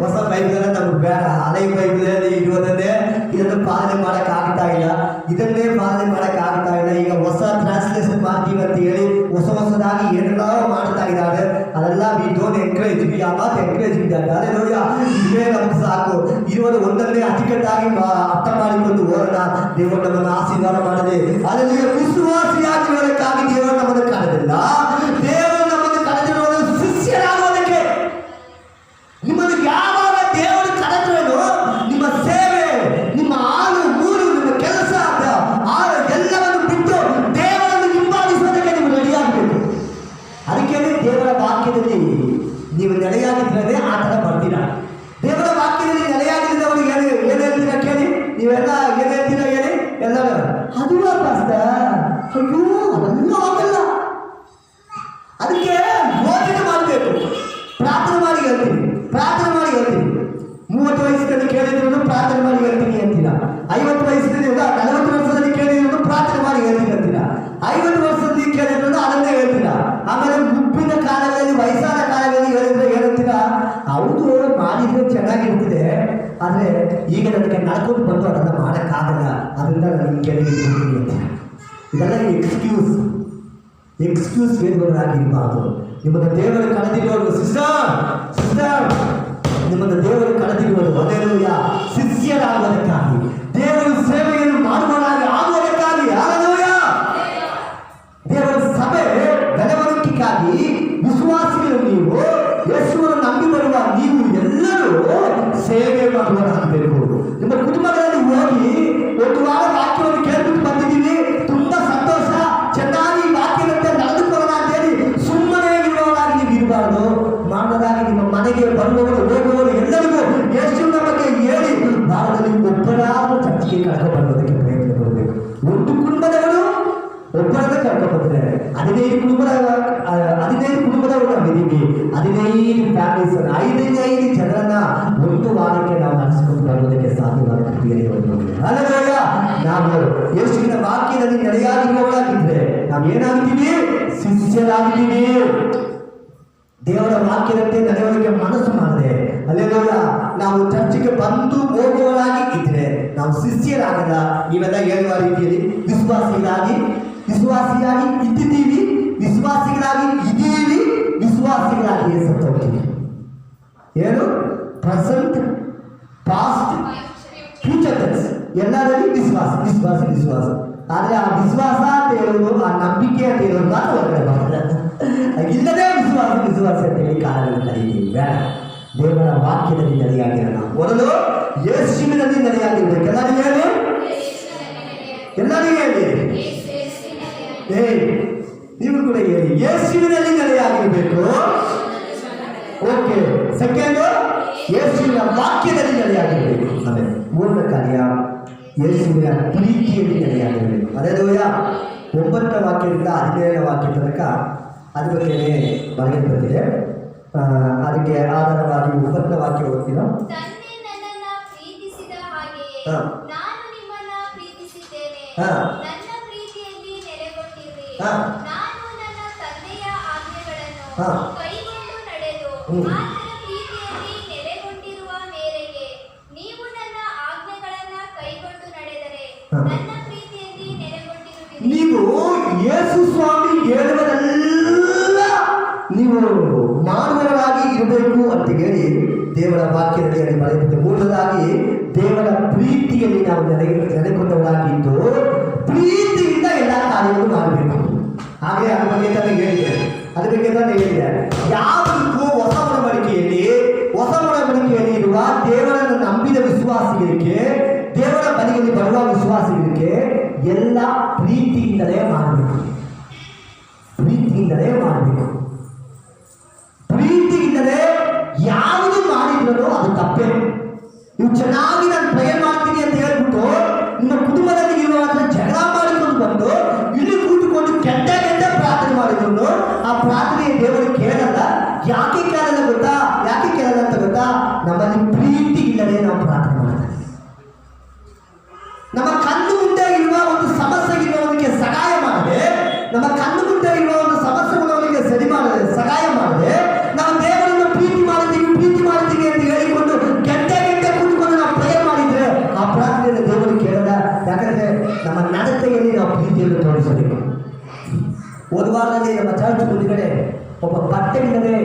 ಹೊಸ ಬೈಬಲ್ ನಮ್ಗೆ ಬೇಡ. ಹಳೆ ಬೈಬಲಲ್ಲಿ ಇರುವುದನ್ನೇ ಇದನ್ನು ಪಾಲನೆ ಮಾಡಕ್ ಆಗ್ತಾ ಇಲ್ಲ, ಇದನ್ನೇ ಪಾಲನೆ ಮಾಡಕ್ ಆಗ್ತಾ ಇಲ್ಲ. ಈಗ ಹೊಸ ಟ್ರಾನ್ಸ್ಲೇಷನ್ ಮಾಡ್ತೀವಿ ಅಂತ ಹೇಳಿ ಹೊಸದಾಗಿ ಏನೆಲ್ಲ ಮಾಡ್ತಾ ಇದ್ದಾರೆ. ಅದೆಲ್ಲ we don't encourage. We are not encouraging that. Hallelujah. ಇವೇ ನಮ್ಗೆ ಸಾಕು. ಇರುವುದು ಒಂದನ್ನೇ ಅಚ್ಚುಕಟ್ಟಾಗಿ ಅರ್ಥ ಮಾಡಿಕೊಂಡು ಹೋಗೋಣ. ದೇವರು ನಮ್ಮನ್ನು ಆಶೀರ್ವಾದ ಮಾಡದೆ. ಅಲ್ಲೆಲ್ಲೂಯಾ. ವಿಶ್ವಾಸಿಯಾಗಿರೋದಕ್ಕಾಗಿ ದೇವರು ನಮ್ಮನ್ನು ಕಾಣೋದಿಲ್ಲ. ದೇವರು ನಮ್ಮನ್ನು ಕರೆದಿರುವುದು ಶಿಷ್ಯರಾಗೋದಕ್ಕೆ. ನಿಮ್ಮನ್ನು ಯಾವಾಗ ದೇವರು ಕರೆದ್ರೇನು, ನಿಮ್ಮ ಸೇವೆ, ನಿಮ್ಮ ಆಳು ಮೂರು, ನಿಮ್ಮ ಕೆಲಸ ಎಲ್ಲವನ್ನು ಬಿಟ್ಟು ದೇವರನ್ನು ಹಿಂಬಾಲಿಸೋದಕ್ಕೆ ನೀವು ರೆಡಿಯಾಗಬೇಕು. ಅದಕ್ಕೆ ದೇವರ ವಾಕ್ಯದಲ್ಲಿ ನೀವು ನೆಲೆಯಾಗಿದ್ರೆ ಆ ಥರ ಬರ್ತೀರಾ. ದೇವರ ವಾಕ್ಯದಲ್ಲಿ ನೆಲೆಯಾಗಿದ್ದವರು ಏನು ಹೇಳ್ತೀರಾ ಕೇಳಿ. ನೀವೆಲ್ಲ ಏನು ಹೇಳ್ತೀರಾ ಹೇಳಿ. ಎಲ್ಲರೂ ಅದು ಪಾಸ್ತ, ಅಯ್ಯೋ ಅದೆಲ್ಲ ಆಗಲ್ಲ. ಅದಕ್ಕೆ ಯೋಚನೆ ಮಾಡಬೇಕು. ಪ್ರಾರ್ಥನೆ ಮಾಡಿ ಹೇಳ್ತೀನಿ, ಪ್ರಾರ್ಥನೆ ಮಾಡಿ ಹೇಳ್ತೀನಿ. 30 ವಯಸ್ಸಿನಲ್ಲಿ ಕೇಳಿದ್ರು ಪ್ರಾರ್ಥನೆ ಮಾಡಿ ಹೇಳ್ತೀನಿ ಅಂತೀರಾ. 50 ವಯಸ್ಸಿನಲ್ಲಿ 40 ವರ್ಷದಲ್ಲಿ ಕೇಳಿದ್ರು ಪ್ರಾರ್ಥನೆ ಮಾಡಿ ಹೇಳ್ತೀನಿ ಅಂತೀರಾ. 50 ವರ್ಷದಲ್ಲಿ ಕೇಳಿದ್ರು ಅದನ್ನೇ ಹೇಳ್ತೀರಾ. ಆಮೇಲೆ ಮುಪ್ಪಿನ ಕಾಲಗಳಲ್ಲಿ, ವಯಸ್ಸಾದ ಕಾಲಗಳಲ್ಲಿ ಹೇಳಿದ್ರೆ ಏನಂತೀರಾ? ಹೌದು ಮಾಡಿದ್ರೆ ಚೆನ್ನಾಗಿರ್ತದೆ, ಆದರೆ ಈಗ ನನಗೆ ನಡ್ಕೊಂಡು ಬಂದು ಅದನ್ನು ಮಾಡೋಕ್ಕಾಗಲ್ಲ, ಅದರಿಂದ ನಾನು ಹಿಂಗೆ ಕೇಳಿದ್ದೀನಿ ಅಂತ. ಇದೆಲ್ಲ ಎಕ್ಸ್ಕ್ಯೂಸ್ ಹೇಳುವವರಾಗಿರಬಾರ್ದು. ನಿಮ್ಮನ್ನು ದೇವರು ಕಳೆದಿರುವರು ಸಿಸ್ಟರ್, ನಿಮ್ಮನ್ನು ದೇವರು ಕಳೆದಿರುವರು ಹಲ್ಲೆಲೂಯಾ, ಶಿಷ್ಯರಾಗುವುದಕ್ಕಾಗಿ, ದೇವರು ಸೇವೆಯನ್ನು ಮಾಡುವವರಾಗಿ ಆಗುವುದಕ್ಕಾಗಿ. ಹಲ್ಲೆಲೂಯಾ. ದೇವರ ಸಭೆ ಬೆಳವಣಿಗೆಗಾಗಿ ವಿಶ್ವಾಸಿಗಳು ನೀವು, ಯೇಸುವನ್ನು ನಂಬಿ ಬರುವ ನೀವು ಎಲ್ಲರೂ ಸೇವೆ ಮಾಡುವವರಾಗಬೇಕು. ನಿಮ್ಮ ಕುಟುಂಬಗಳಲ್ಲಿ ಹೋಗಿ ಒಂದು ವಾರ ವಾಕ್ಯವನ್ನು ಕೇಳ್ಬಿಟ್ಟು ಬಂದಿದ್ದೀವಿ, ತುಂಬಾ ಸಂತೋಷ, ಚೆನ್ನಾಗಿ ವಾಕ್ಯದಂತೆ ನಡೆದುಕೊಳ್ಳೋಣ ಅಂತ ಹೇಳಿ ಸುಮ್ಮನೆ ಇರುವವರಾಗಿ ನೀವು ಇರಬಾರ್ದು. ಮಾಡದಾಗಿ ನಿಮ್ಮ ಮನೆಗೆ ಬರುವವರು ಹೋಗುವವರು ಎಲ್ಲರಿಗೂ ಯೇಸುವಿನ ಬಗ್ಗೆ ಹೇಳಿ ಭಾರತದಲ್ಲಿ ಒಬ್ಬರಾದರೂ ಚರ್ಚೆಗೆ ಕರ್ಕೊಂಡ್ಬರೋದಕ್ಕೆ ಪ್ರಯತ್ನ ಪಡಬೇಕು. ಒಂದು ಕುಟುಂಬದವರು ಒಬ್ಬರನ್ನ ಕರ್ಕೊಂಡ್ಬಂದ್ರೆ 15 ಕುಟುಂಬದವರು ನಾವು ಇದ್ದೀವಿ. 15 ಫ್ಯಾಮಿಲೀಸ್, 5 ಜನರನ್ನ ಒಂದು ವಾರಕ್ಕೆ ನಾವು ನಡೆಸಿಕೊಂಡು ಬರುವುದಕ್ಕೆ ಸಾಧ್ಯವಾಗುತ್ತೆ. ಹಲ್ಲೆಲೂಯಾ. ನಾವು ಯೇಸುವಿನ ವಾಕ್ಯದಲ್ಲಿ ನೆಲೆಯಾಗಿರುವವರಾಗಿದ್ರೆ ನಾವು ಏನಾಗ್ತೀವಿ? ಶಿಷ್ಯರಾಗ್ತೀವಿ. ದೇವರ ವಾಕ್ಯದಂತೆ ನಡೆಯೋದಕ್ಕೆ ಮನಸ್ಸು ಮಾಡಿದೆ. ಹಲ್ಲೆಲೂಯಾ. ನಾವು ಚರ್ಚಿಗೆ ಬಂದು ಹೋಗುವವರಾಗಿ ಇದ್ರೆ ನಾವು ಶಿಷ್ಯರಾಗಲ್ಲ. ನೀವೆಲ್ಲ ಹೇಳುವ ರೀತಿಯಲ್ಲಿ ವಿಶ್ವಾಸಿಗಳಾಗಿ ಇದ್ದೀವಿ, ವಿಶ್ವಾಸಿಗಳಾಗಿ ಇದೀವಿ, ವಿಶ್ವಾಸಿಗಳಾಗಿ ಸತ್ತೋಗ್ತೀವಿ. ಏನು? ಪ್ರೆಸೆಂಟ್, ಪಾಸ್ಟ್, ಫ್ಯೂಚರ್ ಟೆನ್ಸ್ ಎಲ್ಲರಲ್ಲಿ ವಿಶ್ವಾಸ. ಆದರೆ ಆ ವಿಶ್ವಾಸ ಅಂತ ಹೇಳೋದು, ಆ ನಂಬಿಕೆ ಅಂತ ಹೇಳೋದು ಮಾತ್ರ ಹೊರಗಡೆ ಬರ್ತದೆ. ಇಲ್ಲದೇ ವಿಶ್ವಾಸ ಅಂತ ಹೇಳಿ ಕಾಲದಲ್ಲಿ ಕರೀತೀವಿ. ಬೇಡ. ದೇವರ ವಾಕ್ಯದಲ್ಲಿ ನೆಲೆಯಾಗಿರೋಣ. ಮೊದಲು ಯೇಸುವಿನಲ್ಲಿ ನೆಲೆಯಾಗಿರ್ಬೇಕು. ಎಲ್ಲರಿಗೂ ಹೇಳಿ. ನೀವು ಕೂಡ ಹೇಳಿ, ಯೇಸುವಿನಲ್ಲಿ ನೆಲೆಯಾಗಿರ್ಬೇಕು. ಓಕೆ. ಸೆಕೆಂಡ್, ಯೇಸುವಿನ ವಾಕ್ಯದಲ್ಲಿ ನೆಲೆಯಾಗಿರ್ಬೇಕು. ಅದೇ ಮೂರನೇ ಕಾರ್ಯ, ಯೇಸುವಿನ ಪ್ರೀತಿಯಲ್ಲಿ ನೆಲೆಯಾಗಿರಬೇಕು. ಹಲ್ಲೆಲೂಯಾ. 9ನೇ ವಾಕ್ಯದಿಂದ 17ನೇ ವಾಕ್ಯ ತನಕ ಅದ್ರ ಬಗ್ಗೆ ಬರೆದು ಬಂದಿದೆ. ಅದಕ್ಕೆ ಆಧಾರವಾಗಿ 9ನೇ ವಾಕ್ಯ ಓದ್ತೀರಾ? ತಂದೆ ನನ್ನನ್ನು ಪ್ರೀತಿಸಿದ ಹಾಗೆಯೇ ನಾನು ನಿಮ್ಮನ್ನು ಪ್ರೀತಿಸಿದ್ದೇನೆ. ನನ್ನ ಪ್ರೀತಿಯಲ್ಲಿ ನೆಲೆಗೊಂಡಿರಿ. ನಾನು ನನ್ನ ತಂದೆಯ ಆಜ್ಞೆಗಳನ್ನು ಕೈಗೊಂಡು ನಡೆದು ಆತನ ಪ್ರೀತಿಯಲ್ಲಿ ನೆಲೆಗೊಂಡಿರುವ ಮೇರೆಗೆ ನೀವು ನನ್ನ ಆಜ್ಞೆಗಳನ್ನು ಕೈಗೊಂಡು ನಡೆದರೆ ನನ್ನ ಪ್ರೀತಿಯಲ್ಲಿ ನೆಲೆಗೊಂಡಿರುವಿರಿ. ನೀವು ಯೇಸು ಸ್ವಾಮಿ ಹೇಳುವುದೆಲ್ಲ ನೀವು ಮಾಡುವವರಾಗಿ ಇರಬೇಕು ಅಂತ ಹೇಳಿ ದೇವರ ವಾಕ್ಯದಲ್ಲಿ ಬರೆದಿದೆ. ಮೂರನೇದಾಗಿ ದೇವರ ಪ್ರೀತಿಯಲ್ಲಿ ನಾವು ನೆಲೆಗೊಂಡವರಾಗಿದ್ದು ಪ್ರೀತಿಯಿಂದ ಎಲ್ಲ ಕಾರ್ಯವನ್ನು ಮಾಡಬೇಕು. ಹಾಗೆ ಅದ್ರ ಬಗ್ಗೆ ತಾನೇ ಹೇಳಿದೆ. ಯಾವುದಕ್ಕೂ ಹೊಸ ಒಡಂಬಡಿಕೆಯಲ್ಲಿ ಇರುವ ಮಾಡಿದ್ರು ಅದು ತಪ್ಪೇ. ನೀವು ಚೆನ್ನಾಗಿ ನಾನು ಪ್ರೇಯರ್ ಮಾಡ್ತೀನಿ ಅಂತ ಹೇಳ್ಬಿಟ್ಟು ನಿಮ್ಮ ಕುಟುಂಬದಲ್ಲಿ ಇರುವಾಗ ಜಗಳ ಮಾಡಿಕೊಂಡು ಬಂದು ಇಲ್ಲಿ ಕೂತ್ಕೊಂಡು ಕೆಟ್ಟ ಪ್ರಾರ್ಥನೆ ಮಾಡಿದ್ರು ಆ ಪ್ರಾರ್ಥನೆಯ ದೇವರು ಕೇಳಲ್ಲ. ಯಾಕೆ ಕೇಳಲ್ಲ ಗೊತ್ತಾ? ಯಾಕೆ ಕೇಳಲ್ಲ ಅಂತ ಗೊತ್ತಾ? ನಮ್ಮಲ್ಲಿ ಪ್ರೀತಿ ಇಲ್ಲದೆ ನಾವು ಪ್ರಾರ್ಥನೆ ಮಾಡ್ತೇವೆ. ನಮ್ಮ ಕಣ್ಣು ಮುಂದೆ ಇರುವ ಒಂದು ಸಮಸ್ಯೆ ಇರುವವನಿಗೆ ಸಹಾಯ ಮಾಡದೆ, ನಮ್ಮ ಕಣ್ಣು ಮುಂದೆ ಇರುವ ಒಂದು ಸಮಸ್ಯೆಗಳವನಿಗೆ ಸರಿ ಮಾಡದೆ ಸಹಾಯ ಮಾಡದೆ ನಾವು ದೇವರನ್ನು ಪ್ರೀತಿ ಮಾಡ್ತೀವಿ ಅಂತ ಹೇಳಿಕೊಂಡು ಗಂಟೆ ಕೂತ್ಕೊಂಡು ನಾವು ಪ್ರೇಯರ್ ಮಾಡಿದ್ರೆ ಆ ಪ್ರಾರ್ಥನೆಯನ್ನು ದೇವರು ಕೇಳಲ್ಲ. ಯಾಕಂದ್ರೆ ನಮ್ಮ ನಡತೆಯಲ್ಲಿ ನಾವು ಪ್ರೀತಿಯನ್ನು ತೋರಿಸಬೇಕು. ಹೋದ ವಾರದಲ್ಲಿ ನಮ್ಮ ಚರ್ಚ್ ಮುಂದುಗಡೆ ಒಬ್ಬ ಬಟ್ಟೆ ಇಲ್ಲದೆ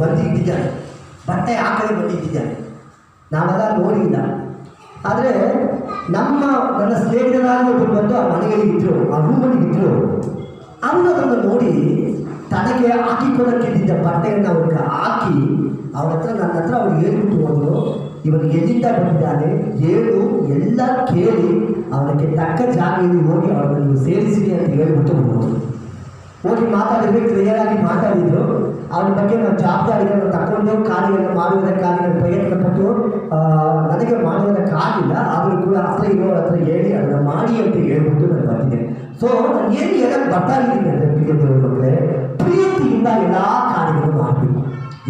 ಬಂದಿದ್ದಾನೆ, ಬಟ್ಟೆ ಹಾಕದೆ ಬಂದಿದ್ದಾನೆ. ನಾವೆಲ್ಲ ನೋಡಿಲ್ಲ. ಆದರೆ ನನ್ನ ಸ್ನೇಹಿತರಾಗಿ ಒಬ್ಬರು ಬಂದು ಆ ಮನೆಯಲ್ಲಿ ಇದ್ರು, ಆ ರೂಮಲ್ಲಿ ಇದ್ರು. ಅವನು ಅದನ್ನು ನೋಡಿ ತನಗೆ ಹಾಕಿಕೊಳ್ಳಕ್ಕಿದ್ದ ಬಟ್ಟೆಯನ್ನು ಅವ್ರಿಗೆ ಹಾಕಿ ಅವ್ರ ಹತ್ರ ನನ್ನ ಹತ್ರ ಅವ್ರು ಹೇಳ್ಬಿಟ್ಟು ಹೋದ್ರು, ಇವನಿಗೆ ಎಲ್ಲಿಂದ ಬಂದಿದ್ದಾನೆ ಹೇಳು ಎಲ್ಲ ಕೇಳಿ ಅವನಿಗೆ ತಕ್ಕ ಜಾಗದಲ್ಲಿ ಹೋಗಿ ಅವರನ್ನು ನೀವು ಸೇರಿಸಿರಿ ಅಂತ ಹೇಳ್ಬಿಟ್ಟು ಹೋದ್ರು. ಹೋಗಿ ಮಾತಾಡಿದ್ರೆ ಕ್ಲಿಯರಾಗಿ ಮಾತಾಡಿದ್ರು. ಅವನ ಬಗ್ಗೆ ನಾವು ಜವಾಬ್ದಾರಿಗಳನ್ನು ತಗೊಂಡು ಕಾರ್ಯಗಳನ್ನು ಮಾಡುವುದಕ್ಕಾಗಿ ನಾನು ಪ್ರಯತ್ನ ಪಟ್ಟು ನನಗೆ ಮಾಡುವುದಕ್ಕಾಗಿಲ್ಲ. ಆದರೂ ಕೂಡ ಹತ್ರ ಇರೋರ ಹತ್ರ ಹೇಳಿ ಅದನ್ನು ಮಾಡಿ ಅಂತ ಹೇಳ್ಬಿಟ್ಟು ನಾನು ಬಂದಿದ್ದೆ. ಸೊ ನಾನು ಏನು ಹೇಳಕ್ಕೆ ಬರ್ತಾ ಇದ್ದೀನಿ ಅಂದರೆ ಮಕ್ಕಳೇ, ಪ್ರೀತಿಯಿಂದ ಎಲ್ಲ ಕಾರ್ಯಗಳನ್ನು ಮಾಡಬೇಕು.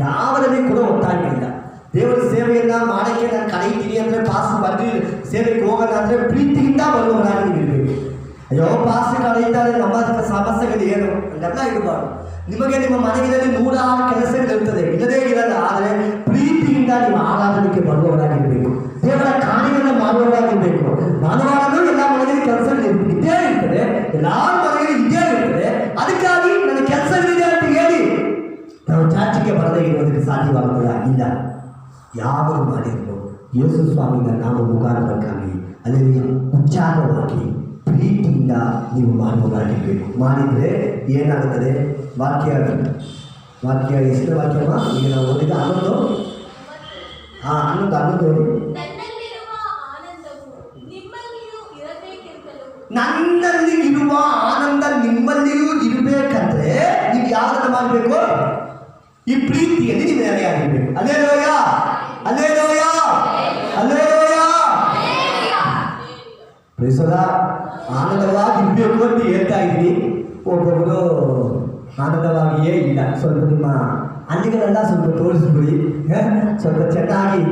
ಯಾವುದರಲ್ಲಿ ಕೂಡ ಒತ್ತಾಯ ಇಲ್ಲ. ದೇವರ ಸೇವೆಯನ್ನು ಮಾಡೋಕ್ಕೆ ನಾನು ಕರೀತೀನಿ ಅಂದರೆ ಪಾಸ್ ಬಂದು ಸೇವೆಗೆ ಹೋಗೋಣ ಅಂದರೆ ಪ್ರೀತಿಯಿಂದ ಬರುವವರಾಗಿ ಇರಬೇಕು. ಅಯ್ಯೋ ಪಾಸ್ ಕಳೆಯುತ್ತಾರೆ ನಮ್ಮ ಸಮಸ್ಯೆಗಳು ಏನು ಅದೆಲ್ಲ ಇರಬಾರ್ದು. ನಿಮಗೆ ನಿಮ್ಮ ಮನೆಯಲ್ಲಿ 106 ಕೆಲಸಗಳಿರ್ತದೆ, ಇಲ್ಲದೇ ಇರಲ್ಲ. ಆದರೆ ಪ್ರೀತಿಯಿಂದ ನೀವು ಆರಾಧನೆಗೆ ಬರುವವರಾಗಿರಬೇಕು. ದೇವರ ಕಾರ್ಯಗಳನ್ನು ಮಾಡುವವರಾಗಿರಬೇಕು. ಮಾನವರನ್ನು ಎಲ್ಲ ಮನೆಯಲ್ಲಿ ಕೆಲಸಗಳು ಇದ್ದೇ ಇರ್ತದೆ, ಎಲ್ಲರ ಮನೆಯಲ್ಲಿ ಇದ್ದೇ ಇರ್ತದೆ. ಅದಕ್ಕಾಗಿ ನನ್ನ ಕೆಲಸಗಳಿದೆ ಅಂತ ಹೇಳಿ ನಾವು ಚಾಚಿಗೆ ಬರದೇ ಇರೋದಕ್ಕೆ ಸಾಧ್ಯವಾಗುವುದಿಲ್ಲ. ಇಲ್ಲ, ಯಾವರು ಮಾಡಿದ್ರು ಯೇಸು ಸ್ವಾಮಿಗಳ ನಾಮ ಮುಖಾಂತರಕ್ಕಾಗಿ ಅಲ್ಲಿ ಉಚ್ಚಾರವಾಗಿ ಪ್ರೀತಿಯಿಂದ ನೀವು ಮಾಡುವುದಾಗಿರಬೇಕು. ಮಾಡಿದರೆ ಏನಾಗುತ್ತದೆ? ವಾಕ್ಯ ಎಷ್ಟು ವಾಕ್ಯಮ್ಮ ಈಗ ನಾವು ಓದಿದ 11 ನನ್ನಲ್ಲಿ ಇರುವ ಆನಂದ ನಿಮ್ಮಲ್ಲಿಯೂ ಇರಬೇಕಂದ್ರೆ ನೀವು ಯಾವುದನ್ನು ಮಾಡಬೇಕು? ಈ ಪ್ರೀತಿಯಲ್ಲಿ ನೀವು ನೆಲೆಯಾಗಿರ್ಬೇಕು. Alleluia, alleluia, alleluia. ಪ್ರೀಸದ ಆನಂದವಾಗಿರ್ಬೇಕು ಅಂತ ಹೇಳ್ತಾ ಇದ್ದೀನಿ. ಒಬ್ಬೊಬ್ಬರು ಆನಂದವಾಗಿಯೇ ಇಲ್ಲ. ಸ್ವಲ್ಪ ನಿಮ್ಮ ಹಳ್ಳಿಗಳೆಲ್ಲ ಸ್ವಲ್ಪ ತೋರಿಸ್ಬಿಡಿ. ಸ್ವಲ್ಪ ಚೆನ್ನಾಗಿ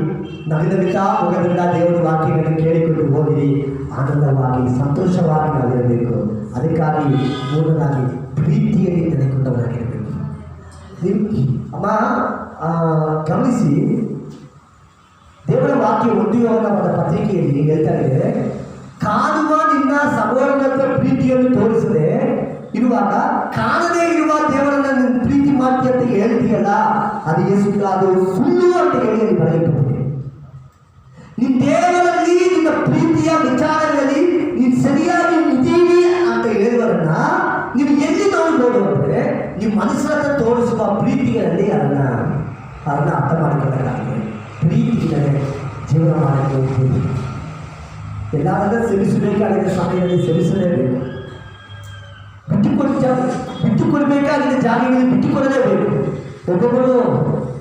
ನಗುತ್ತಾ ಹೋಗೋದ್ರಿಂದ ದೇವರ ವಾಕ್ಯಗಳನ್ನು ಕೇಳಿಕೊಂಡು ಹೋಗಿರಿ. ಆನಂದವಾಗಿ ಸಂತೋಷವಾಗಿ ನಾವಿರಬೇಕು. ಅದಕ್ಕಾಗಿ ಮೂರನಾಗಿ ಪ್ರೀತಿಯಲ್ಲಿ ನೆಲೆಗೊಂಡವರಾಗಿರಬೇಕು. ಅಮ್ಮ ಗಮನಿಸಿ, ದೇವರ ವಾಕ್ಯ 1 ಯೋಹನ ಪತ್ರಿಕೆಯಲ್ಲಿ ಹೇಳ್ತಾ ಇದೆ, ಕಾಣುವ ನಿನ್ನ ಸಹೋದರನ ಪ್ರೀತಿಯನ್ನು ತೋರಿಸದೆ ಇರುವಾಗ ಕಾಣದೇ ಇರುವ ದೇವರನ್ನ ನೀನು ಪ್ರೀತಿ ಮಾಡ್ತೀಯ ಅಂತ ಹೇಳ್ತೀಯಲ್ಲ, ಅದು ಸುಳ್ಳು ಅಂತ ಹೇಳಿ ಅಲ್ಲಿ ಬರೆಯಲ್ಪಟ್ಟಿದೆ. ನಿನ್ನ ದೇವರಲ್ಲಿ ನಿನ್ನ ಪ್ರೀತಿಯ ವಿಚಾರಗಳಲ್ಲಿ ನೀನು ಸರಿಯಾಗಿ ಇದ್ದೀವಿ ಅಂತ ಹೇಳುವರನ್ನ ನೀವು ಎಲ್ಲಿ ನೋಡ್ಬೋದು ಅಂದರೆ ನೀವು ಮನಸ್ಸರ ಹತ್ರ ತೋರಿಸುವ ಪ್ರೀತಿಗಳಲ್ಲಿ ಅದನ್ನ ಅರ್ಥ ಮಾಡಿಕೊಳ್ಳಬೇಕಾಗಿದೆ. ಪ್ರೀತಿಯಿಲ್ಲದೆ ಜೀವನ ಮಾಡಕ್ಕೆ ಹೋಗ್ಬೋದು. ಎಲ್ಲಾದರೂ ಸೆಮಿಸಬೇಕಾಗಿದೆ, ಸಮಯದಲ್ಲಿ ಸೆಮಿಸಲೇಬೇಕು. ಬಿಟ್ಟುಕೊಡ್ಬೇಕಾಗಿದೆ ಜಾಗಗಳಲ್ಲಿ ಬಿಟ್ಟುಕೊಡಲೇಬೇಕು. ಒಬ್ಬೊಬ್ಬರು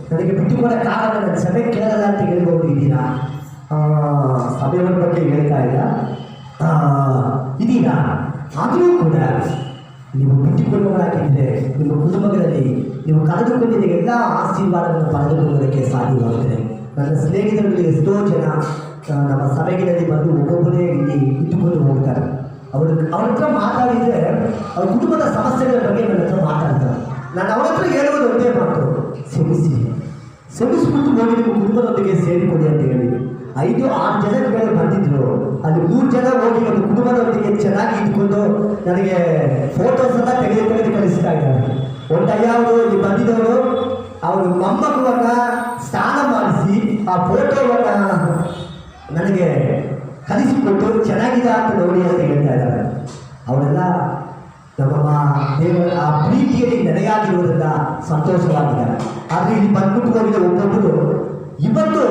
ನನಗೆ ಬಿಟ್ಟುಕೊಡಕ್ಕಾಗಲ್ಲ, ನನ್ನ ಸಭೆ ಕೇಳಲ್ಲ ಅಂತ ಹೇಳ್ಬೋದು. ಇದ್ದೀರಾ? ಸಭೆಯವರ ಬಗ್ಗೆ ಹೇಳ್ತಾ ಇಲ್ಲ ಇದೀಗ. ಆದರೂ ಕೂಡ ನೀವು ಬಿಟ್ಟುಕೊಳ್ಳುವವರಾಗಿದ್ದರೆ ನಿಮ್ಮ ಕುಟುಂಬಗಳಲ್ಲಿ ನೀವು ಕಳೆದುಕೊಂಡಿದ್ದ ಎಲ್ಲ ಆಶೀರ್ವಾದಗಳನ್ನು ಪಡೆದುಕೊಳ್ಳೋದಕ್ಕೆ ಸಾಧ್ಯವಾಗುತ್ತದೆ. ನನ್ನ ಸ್ನೇಹಿತರಲ್ಲಿ ಎಷ್ಟೋ ಜನ ನಮ್ಮ ಸಭೆಗಳಲ್ಲಿ ಬಂದು ಒಬ್ಬೊಬ್ಬರೇ ಇಲ್ಲಿ ಇಟ್ಟುಕೊಂಡು ಹೋಗ್ತಾರೆ. ಅವ್ರ ಹತ್ರ ಮಾತಾಡಿದರೆ ಅವ್ರ ಕುಟುಂಬದ ಸಮಸ್ಯೆಗಳ ಬಗ್ಗೆ ನನ್ನ ಹತ್ರ ಮಾತಾಡ್ತಾರೆ. ನಾನು ಅವ್ರ ಹತ್ರ ಹೇಳುವುದು ಒಂದೇ ಮಾತು, ಸೆಮಿಸ್ಬಿಟ್ಟು ಹೋಗಿ ನಿಮ್ಮ ಕುಟುಂಬದೊಂದಿಗೆ ಸೇರಿಕೊಡಿ ಅಂತ ಹೇಳಿ. 5-6 ಜನರ ಮೇಲೆ ಬಂದಿದ್ರು. ಅಲ್ಲಿ 3 ಜನ ಹೋಗಿ ಒಂದು ಕುಟುಂಬದೊಂದಿಗೆ ಚೆನ್ನಾಗಿ ಇಟ್ಕೊಂಡು ನನಗೆ ಫೋಟೋಸ್ ಎಲ್ಲ ತೆಗೆದು ಕಳಿಸ್ತಾ ಇದ್ದಾರೆ. ಒಂದಯ್ಯವರು ಇಲ್ಲಿ ಬಂದಿದ್ದವರು ಅವರು ಮೊಮ್ಮಗುವನ್ನು ಸ್ನಾನ ಮಾಡಿಸಿ ಆ ಫೋಟೋವನ್ನು ನನಗೆ ಕಲಿಸಿಕೊಟ್ಟು ಚೆನ್ನಾಗಿದೆ ಅಂತ ನೋಡಿ ಅಂತ ಹೇಳ್ತಾ ಇದ್ದಾರೆ. ಅವರೆಲ್ಲ ನಮ್ಮ ದೇವರ ಆ ಪ್ರೀತಿಯಲ್ಲಿ ನೆಲೆಯಾಗಿರುವುದರಿಂದ ಸಂತೋಷವಾಗಿದ್ದಾರೆ. ಆದರೆ ಇಲ್ಲಿ ಬಂದ್ಬಿಟ್ಟು ಹೋಗಿದ್ದ ಒಬ್ಬೊಬ್ಬರು ಇವತ್ತು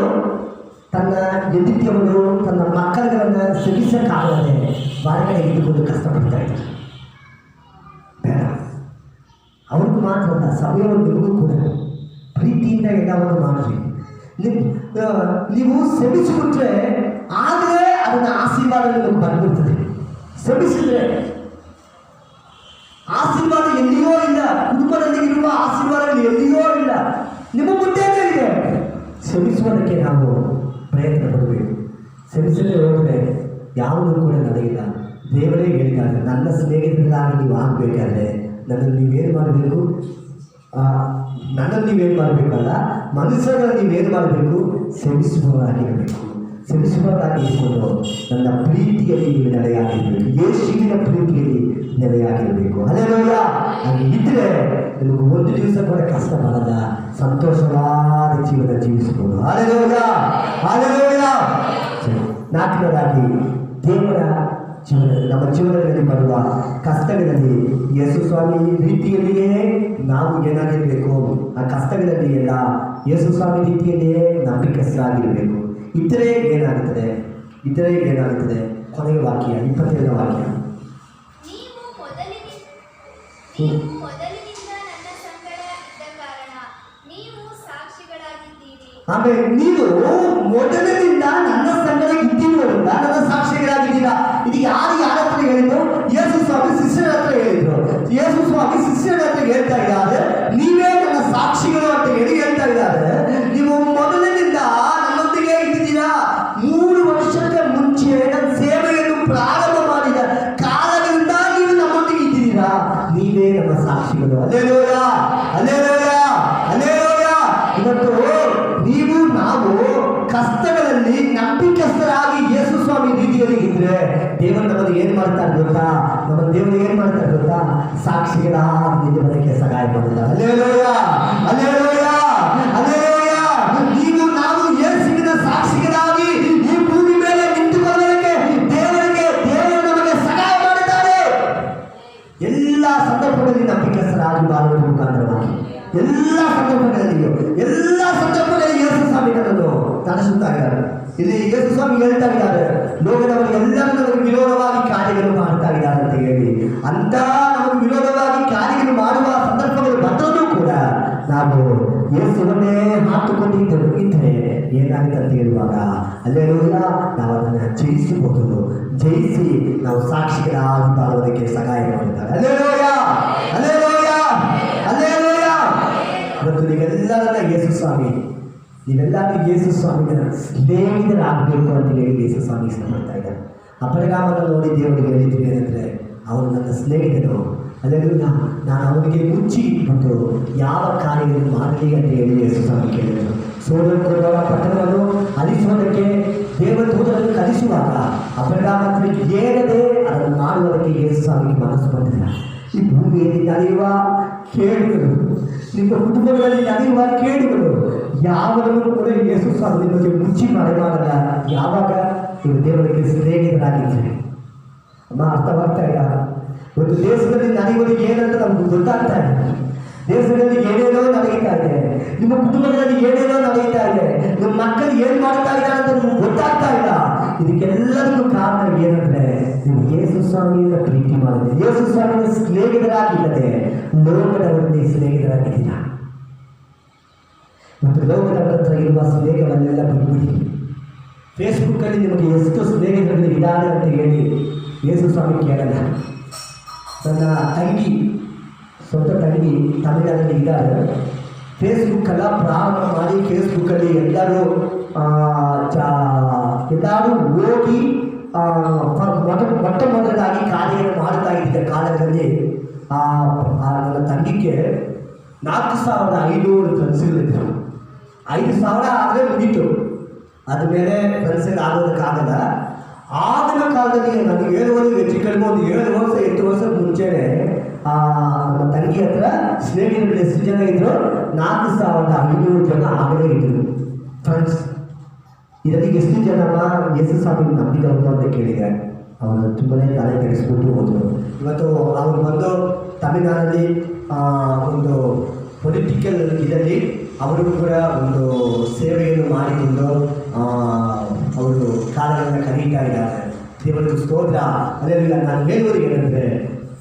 ತನ್ನ ಹೆಂಡತಿಯವರು ತನ್ನ ಮಕ್ಕಳುಗಳನ್ನು ಸೆಗಿಸಕ್ಕಾಗದೆ ಹೊರಗಡೆ ಇಟ್ಟುಕೊಂಡು ಕಷ್ಟಪಡ್ತಾ ಇದ್ದಾರೆ. ಬೇಡ, ಅವ್ರಿಗೂ ಮಾತ್ರ ಅಲ್ಲ, ಸಭೆಯವರು ನಿಮಗೂ ಕೂಡ ಪ್ರೀತಿಯಿಂದ ಎಲ್ಲವನ್ನು ಮಾಡಿರಿ. ನೀವು ಶ್ರಮಿಸಿಬಿಟ್ರೆ ಆಗಲೇ ಅದನ್ನ ಆಶೀರ್ವಾದ ನಿಮಗೆ ಬಂದ್ಬಿಡ್ತದೆ. ಶ್ರಮಿಸಿದ್ರೆ ಆಶೀರ್ವಾದ ಎಲ್ಲಿಯೋ ಇಲ್ಲ, ಕುಟುಂಬದಲ್ಲಿ ಇರುವ ಆಶೀರ್ವಾದಗಳು ಎಲ್ಲಿಯೋ ಇಲ್ಲ, ನಿಮ್ಮ ಮುಂದೆನೇ ಇದೆ. ಶ್ರಮಿಸುವುದಕ್ಕೆ ನಾವು ಪ್ರಯತ್ನ ಪಡಬೇಕು. ಶ್ರಮಿಸದೆ ಹೋದರೆ ಯಾವುದೂ ಕೂಡ ನಡೆಯಿಲ್ಲ. ದೇವರೇ ಹೇಳಿದ್ದಾರೆ, ನನ್ನ ಸ್ನೇಹಿತರಾಗಿ ನೀವು ಆಗಬೇಕಾದ್ರೆ ನನ್ನನ್ನು ನೀವೇನು ಮಾಡಬೇಕು, ನನ್ನನ್ನು ನೀವೇನು ಮಾಡಬೇಕಲ್ಲ, ಮನುಷ್ಯರನ್ನು ನೀವೇನು ಮಾಡಬೇಕು, ಶ್ರಮಿಸುವವರಾಗಿರಬೇಕು. ಶ್ರಮಿಸುವವರಾಗಿ ಇಟ್ಕೊಂಡು ನನ್ನ ಪ್ರೀತಿಯಲ್ಲಿ ನೀವು ನೆಲೆಯಾಗಿರಬೇಕು. ಯೇಸುವಿನ ಪ್ರೀತಿಯಲ್ಲಿ ನೆಲೆಯಾಗಿರಬೇಕು. ಹಲ್ಲೆಲೂಯಾ. ಹಾಗೆ ಇದ್ದರೆ ನಿಮಗೆ ಒಂದು ದಿವಸ ಕೂಡ ಕಷ್ಟ ಬರಲ್ಲ, ಸಂತೋಷವಾದ ಜೀವನ ಜೀವಿಸಬಹುದು. Hallelujah, hallelujah. ನಾಲ್ಕನೇದಾಗಿ ದೇವರ ಜೀವನ, ನಮ್ಮ ಜೀವನದಲ್ಲಿ ಬರುವ ಕಷ್ಟಗಳಲ್ಲಿ ಯೇಸು ಸ್ವಾಮಿ ರೀತಿಯಲ್ಲಿಯೇ ನಾವು ಏನಾಗಿರಬೇಕು, ಆ ಕಷ್ಟಗಳಲ್ಲಿ ಎಲ್ಲ ಯೇಸು ಸ್ವಾಮಿ ರೀತಿಯಲ್ಲಿಯೇ ನಂಬಿಕಸ್ಥರಾಗಿರಬೇಕು. ಇತರೆ ಏನಾಗುತ್ತದೆ, ಕೊನೆಯ ವಾಕ್ಯ 27ನೇ ವಾಕ್ಯ. ನೀವು ಮೊದಲಿನಿಂದ ನನ್ನ ಸಂಗಡ ಇದ್ದ ಕಾರಣ ನೀವು ಸಾಕ್ಷಿಗಳಾಗಿದ್ದೀರಿ. ಆಮೇಲೆ ನೀವು ಮೊದಲಿನಿಂದ ನನ್ನ ಸಂಗಡ ಇದ್ದಿರುವುದರಿಂದ ನನ್ನ ಸಾಕ್ಷಿಗಳಾಗಿದ್ದೀರಾ. ಇದು ಯಾರ ಹತ್ರ ಹೇಳಿದ್ರು? ಯೇಸು ಸ್ವಾಮಿ ಶಿಷ್ಯರ ಹತ್ರ ಹೇಳಿದ್ರು. ಯೇಸು ಸ್ವಾಮಿ ಶಿಷ್ಯರ ಹತ್ರ ಹೇಳ್ತಾ ಇದ್ದಾರೆ, ನೀವೇ ನನ್ನ ಸಾಕ್ಷಿಗಳು ಅಂತ ಹೇಳ್ತಾ ಇದ್ದಾರೆ. ನೀವು ಮೊದಲಿನಿಂದ ನನ್ನೊಂದಿಗೆ ಇದ್ದಿದ್ದೀರಾ. 3 ವರ್ಷಕ್ಕೆ ಮುಂಚೆ ನನ್ನ ಸೇವೆಯನ್ನು ಪ್ರಾರಂಭ ಮಾಡಿದ ಕಾಲದಿಂದ ನೀವು ನಮ್ಮೊಂದಿಗೆ ಇದ್ದಿದ್ದೀರಾ. ನೀವೇ ನಮ್ಮ ಸಾಕ್ಷಿಗಳು. Hallelujah, hallelujah, hallelujah. ಇವತ್ತು ನೀವು ನಾವು ಕಷ್ಟಗಳಲ್ಲಿ ನಂಬಿಕಸ್ಥರಾಗಿ ಯೇಸು ಸ್ವಾಮಿ ರೀತಿಯಲ್ಲಿ ಇದ್ರೆ ದೇವರು ನಮ್ಮನ್ನು ಏನು ಮಾಡ್ತಾರೆ ಗೊತ್ತಾ? ನಮ್ಮ ದೇವರು ಏನು ಮಾಡ್ತಾರೆ ಗೊತ್ತಾ? ಸಾಕ್ಷಿಗಳಾಗಿ ನಿಲ್ಲುವುದಕ್ಕೆ ಸಹಾಯ ಮಾಡ್ತಾರೆ. Hallelujah, hallelujah, hallelujah. ನೀವು ನಾವು ಯೇಸುವಿನ ಸಾಕ್ಷಿಗಳಾಗಿ ಈ ಭೂಮಿ ಮೇಲೆ ನಿಂತುಕೊಳ್ಳೋದಕ್ಕೆ ದೇವರು ನಮಗೆ ಸಹಾಯ ಮಾಡುತ್ತಾರೆ. ಎಲ್ಲ ಸಂದರ್ಭಗಳಲ್ಲಿ ನಂಬಿಕಸ್ಥರಾಗಿ ಬಾಳುವ ಮುಖಾಂತರವಾಗಿ ಎಲ್ಲ ಸಂದರ್ಭಗಳಲ್ಲಿ ಯೇಸು ಸ್ವಾಮಿ ನನ್ನನ್ನು ನಡೆಸುತ್ತಾ ಇದ್ದಾರೆ. ಇಲ್ಲಿ ಯೇಸು ಸ್ವಾಮಿ ಹೇಳ್ತಾ ಇದ್ದಾರೆ, ಲೋಕದವರು ಎಲ್ಲರೂ ನಮಗೆ ವಿರೋಧವಾಗಿ ಕಾರ್ಯಗಳು ಮಾಡ್ತಾ ಇದ್ದಾರೆ ಅಂತ ಹೇಳಿ. ಅಂತ ನಮಗೆ ವಿರೋಧವಾಗಿ ಕಾರ್ಯಗಳು ಮಾಡುವ ಸಂದರ್ಭಗಳು ಬಂದರೂ ಕೂಡ ನಾವು ಯೇಸುವನ್ನೇ ಹಾಕಿಕೊಂಡು ಇದ್ದರೆ ಏನಾಗುತ್ತೆ ಅಂತ ಹೇಳುವಾಗ ಹಲ್ಲೆಲೂಯಾ, ನಾವು ಅದನ್ನು ಜಯಿಸಬಹುದು. ಜಯಿಸಿ ನಾವು ಸಾಕ್ಷಿಗಳಾಗಿ ಬಾಳುವುದಕ್ಕೆ ಸಹಾಯ ಮಾಡುತ್ತಾರೆ. Hallelujah, hallelujah, hallelujah. ಮತ್ತು ನೀವೆಲ್ಲರನ್ನ ಯೇಸು ಸ್ವಾಮಿ, ನೀವೆಲ್ಲರೂ ಯೇಸು ಸ್ವಾಮಿನ ಸ್ನೇಹಿತರಾಗಬೇಕು ಅಂತ ಹೇಳಿ ಯೇಸು ಸ್ವಾಮಿ ಇಷ್ಟಪಡ್ತಾ ಇದ್ದಾರೆ. ಅಪರಗಾಮನ ನೋಡಿ ದೇವರಿಗೆ ಹೇಳಿದ್ರು ಏನಂದರೆ, ಅವನು ನನ್ನ ಸ್ನೇಹಿತನು, ಅದರಲ್ಲಿ ನಾನು ಅವನಿಗೆ ಮುಚ್ಚಿ ಇಟ್ಬಿಟ್ಟು ಯಾವ ಕಾರ್ಯಗಳನ್ನು ಮಾಡಲಿ ಅಂತ ಹೇಳಿ ಯೇಸು ಸ್ವಾಮಿ ಕೇಳಿದರು. ಸೋದರ ಪಟ್ಟಣವನ್ನು ಅಲಿಸುವುದಕ್ಕೆ ದೇವದೂತರನ್ನು ಕಲಿಸುವಾಗ ಅಪರಗಾಮನಿಗೆ ಹೇಳದೆ ಅದನ್ನು ಮಾಡುವುದಕ್ಕೆ ಯೇಸು ಸ್ವಾಮಿಗೆ ಮನಸ್ಸು ಬಂದಿಲ್ಲ. ಈ ಭೂಮಿಯಲ್ಲಿ ನಡೆಯುವ ಕೇಡುಗಳು, ನಿಮ್ಮ ಕುಟುಂಬಗಳಲ್ಲಿ ನಡೆಯುವ ಕೇಡುಗಳು ಯಾವಾಗಲೂ ಕೂಡ ಯೇಸು ಸ್ವಾಮಿ ನಿಮಗೆ ಮುಚ್ಚಿ ಮಾಡಲ್ಲ. ಯಾವಾಗ ನೀವು ದೇವರಿಗೆ ಸ್ನೇಹಿತರಾಗಿದ್ದೀರಿ. ಅಮ್ಮ, ಅರ್ಥವಾಗ್ತಾ ಇಲ್ಲ? ಒಂದು ದೇಶದಲ್ಲಿ ನಡೆಯುವುದು ಏನಂತ ನಮ್ಗೆ ಗೊತ್ತಾಗ್ತಾ ಇದೆ. ದೇಶದಲ್ಲಿ ಏನೇನೋ ನಡೆಯುತ್ತಾ ಇದೆ, ನಿಮ್ಮ ಕುಟುಂಬದಲ್ಲಿ ಏನೇನೋ ನಡೆಯುತ್ತಾ ಇದೆ, ನಿಮ್ಮ ಮಕ್ಕಳು ಏನು ಮಾಡ್ತಾ ಇದ್ದಾರೆ ಅಂತ ನಿಮ್ಗೆ ಗೊತ್ತಾಗ್ತಾ ಇಲ್ಲ. ಇದಕ್ಕೆಲ್ಲರಿಗೂ ಕಾರಣ ಏನಂದ್ರೆ, ನೀವು ಯೇಸು ಸ್ವಾಮಿಯಿಂದ ಪ್ರೀತಿ ಮಾಡಿದ್ರೆ, ಯೇಸು ಸ್ವಾಮಿಯ ಸ್ನೇಹಿತರಾಗಿಲ್ಲದೆ ಲೋಕದವರಲ್ಲಿ ಸ್ನೇಹಿತರಾಗಿದ್ದೀರಾ. ಮತ್ತು ಲೋಕದ ಹತ್ರ ಇರುವ ಸ್ನೇಹಗಳನ್ನೆಲ್ಲ ಬಿಟ್ಬಿಡಿ. ಫೇಸ್ಬುಕ್ಕಲ್ಲಿ ನಿಮಗೆ ಎಷ್ಟು ಸ್ನೇಹಿತರಲ್ಲಿ ಇದ್ದಾರೆ ಅಂತ ಹೇಳಿ ಯೇಸು ಸ್ವಾಮಿ ಕೇಳಲ್ಲ. ನನ್ನ ತಂಗಿ, ಸ್ವಂತ ತಂಗಿ ತಮಿಳುನಾಡಲ್ಲಿ ಇದ್ದಾರೆ. ಫೇಸ್ಬುಕ್ಕೆಲ್ಲ ಪ್ರಾರಂಭ ಮಾಡಿ ಫೇಸ್ಬುಕ್ಕಲ್ಲಿ ಎಲ್ಲರೂ ಹೋಗಿ ಮೊಟ್ಟ ಮೊದಲಾಗಿ ಕಾರ್ಯವನ್ನು ಮಾಡ್ತಾ ಇದ್ದ ಕಾಲದಲ್ಲಿ ನನ್ನ ತಂಗಿಗೆ 4,500 ಫ್ರೆಂಡ್ಸ್ಗಳಿದ್ದರು. 5,000 ಆದರೆ ಮುಗೀತು, ಅದುಮೇಲೆ ಫ್ರೆಂಡ್ಸ್ಗಳು ಆಗೋದಕ್ಕಾಗಲ್ಲ. ಆಗಿನ ಕಾಲದಲ್ಲಿ ನನಗೆ 7 ವರ್ಷ ಹೆಚ್ಚು ಕಡಿಮೆ ಒಂದು 7 ವರ್ಷ 8 ವರ್ಷದ ಮುಂಚೆನೆ ನಮ್ಮ ತಂಗಿ ಹತ್ರ ಸ್ನೇಹಿತರು ಎಷ್ಟು ಜನ ಇದ್ರು? 4,500 ಜನ ಆಗಲೇ ಇದ್ರು ಫ್ರೆಂಡ್ಸ್. ಇದರಲ್ಲಿ ಎಷ್ಟು ಜನಮ್ಮ ಯೇಸು ಸ್ವಾಮಿ ನಂಬಿದವರು ಅಂತ ಕೇಳಿದೆ. ಅವರು ತುಂಬನೇ ತಲೆ ಕೆಡಿಸ್ಬಿಟ್ಟು ಹೋದರು. ಇವತ್ತು ಅವರು ಬಂದು ತಮಿಳುನಾಡಲ್ಲಿ ಒಂದು ಪೊಲಿಟಿಕಲ್ ಇದರಲ್ಲಿ ಅವರು ಕೂಡ ಒಂದು ಸೇವೆಯನ್ನು ಮಾಡಿಕೊಂಡು ಅವರು ಕಾಲಗಳನ್ನು ಕರೀತಾ ಇದ್ದಾರೆ. ದೇವರಿಗೆ ಸ್ತೋತ್ರ. ಅದರಲ್ಲಿ ನಾನು ಹೇಳುವುದು ಏನಂದರೆ,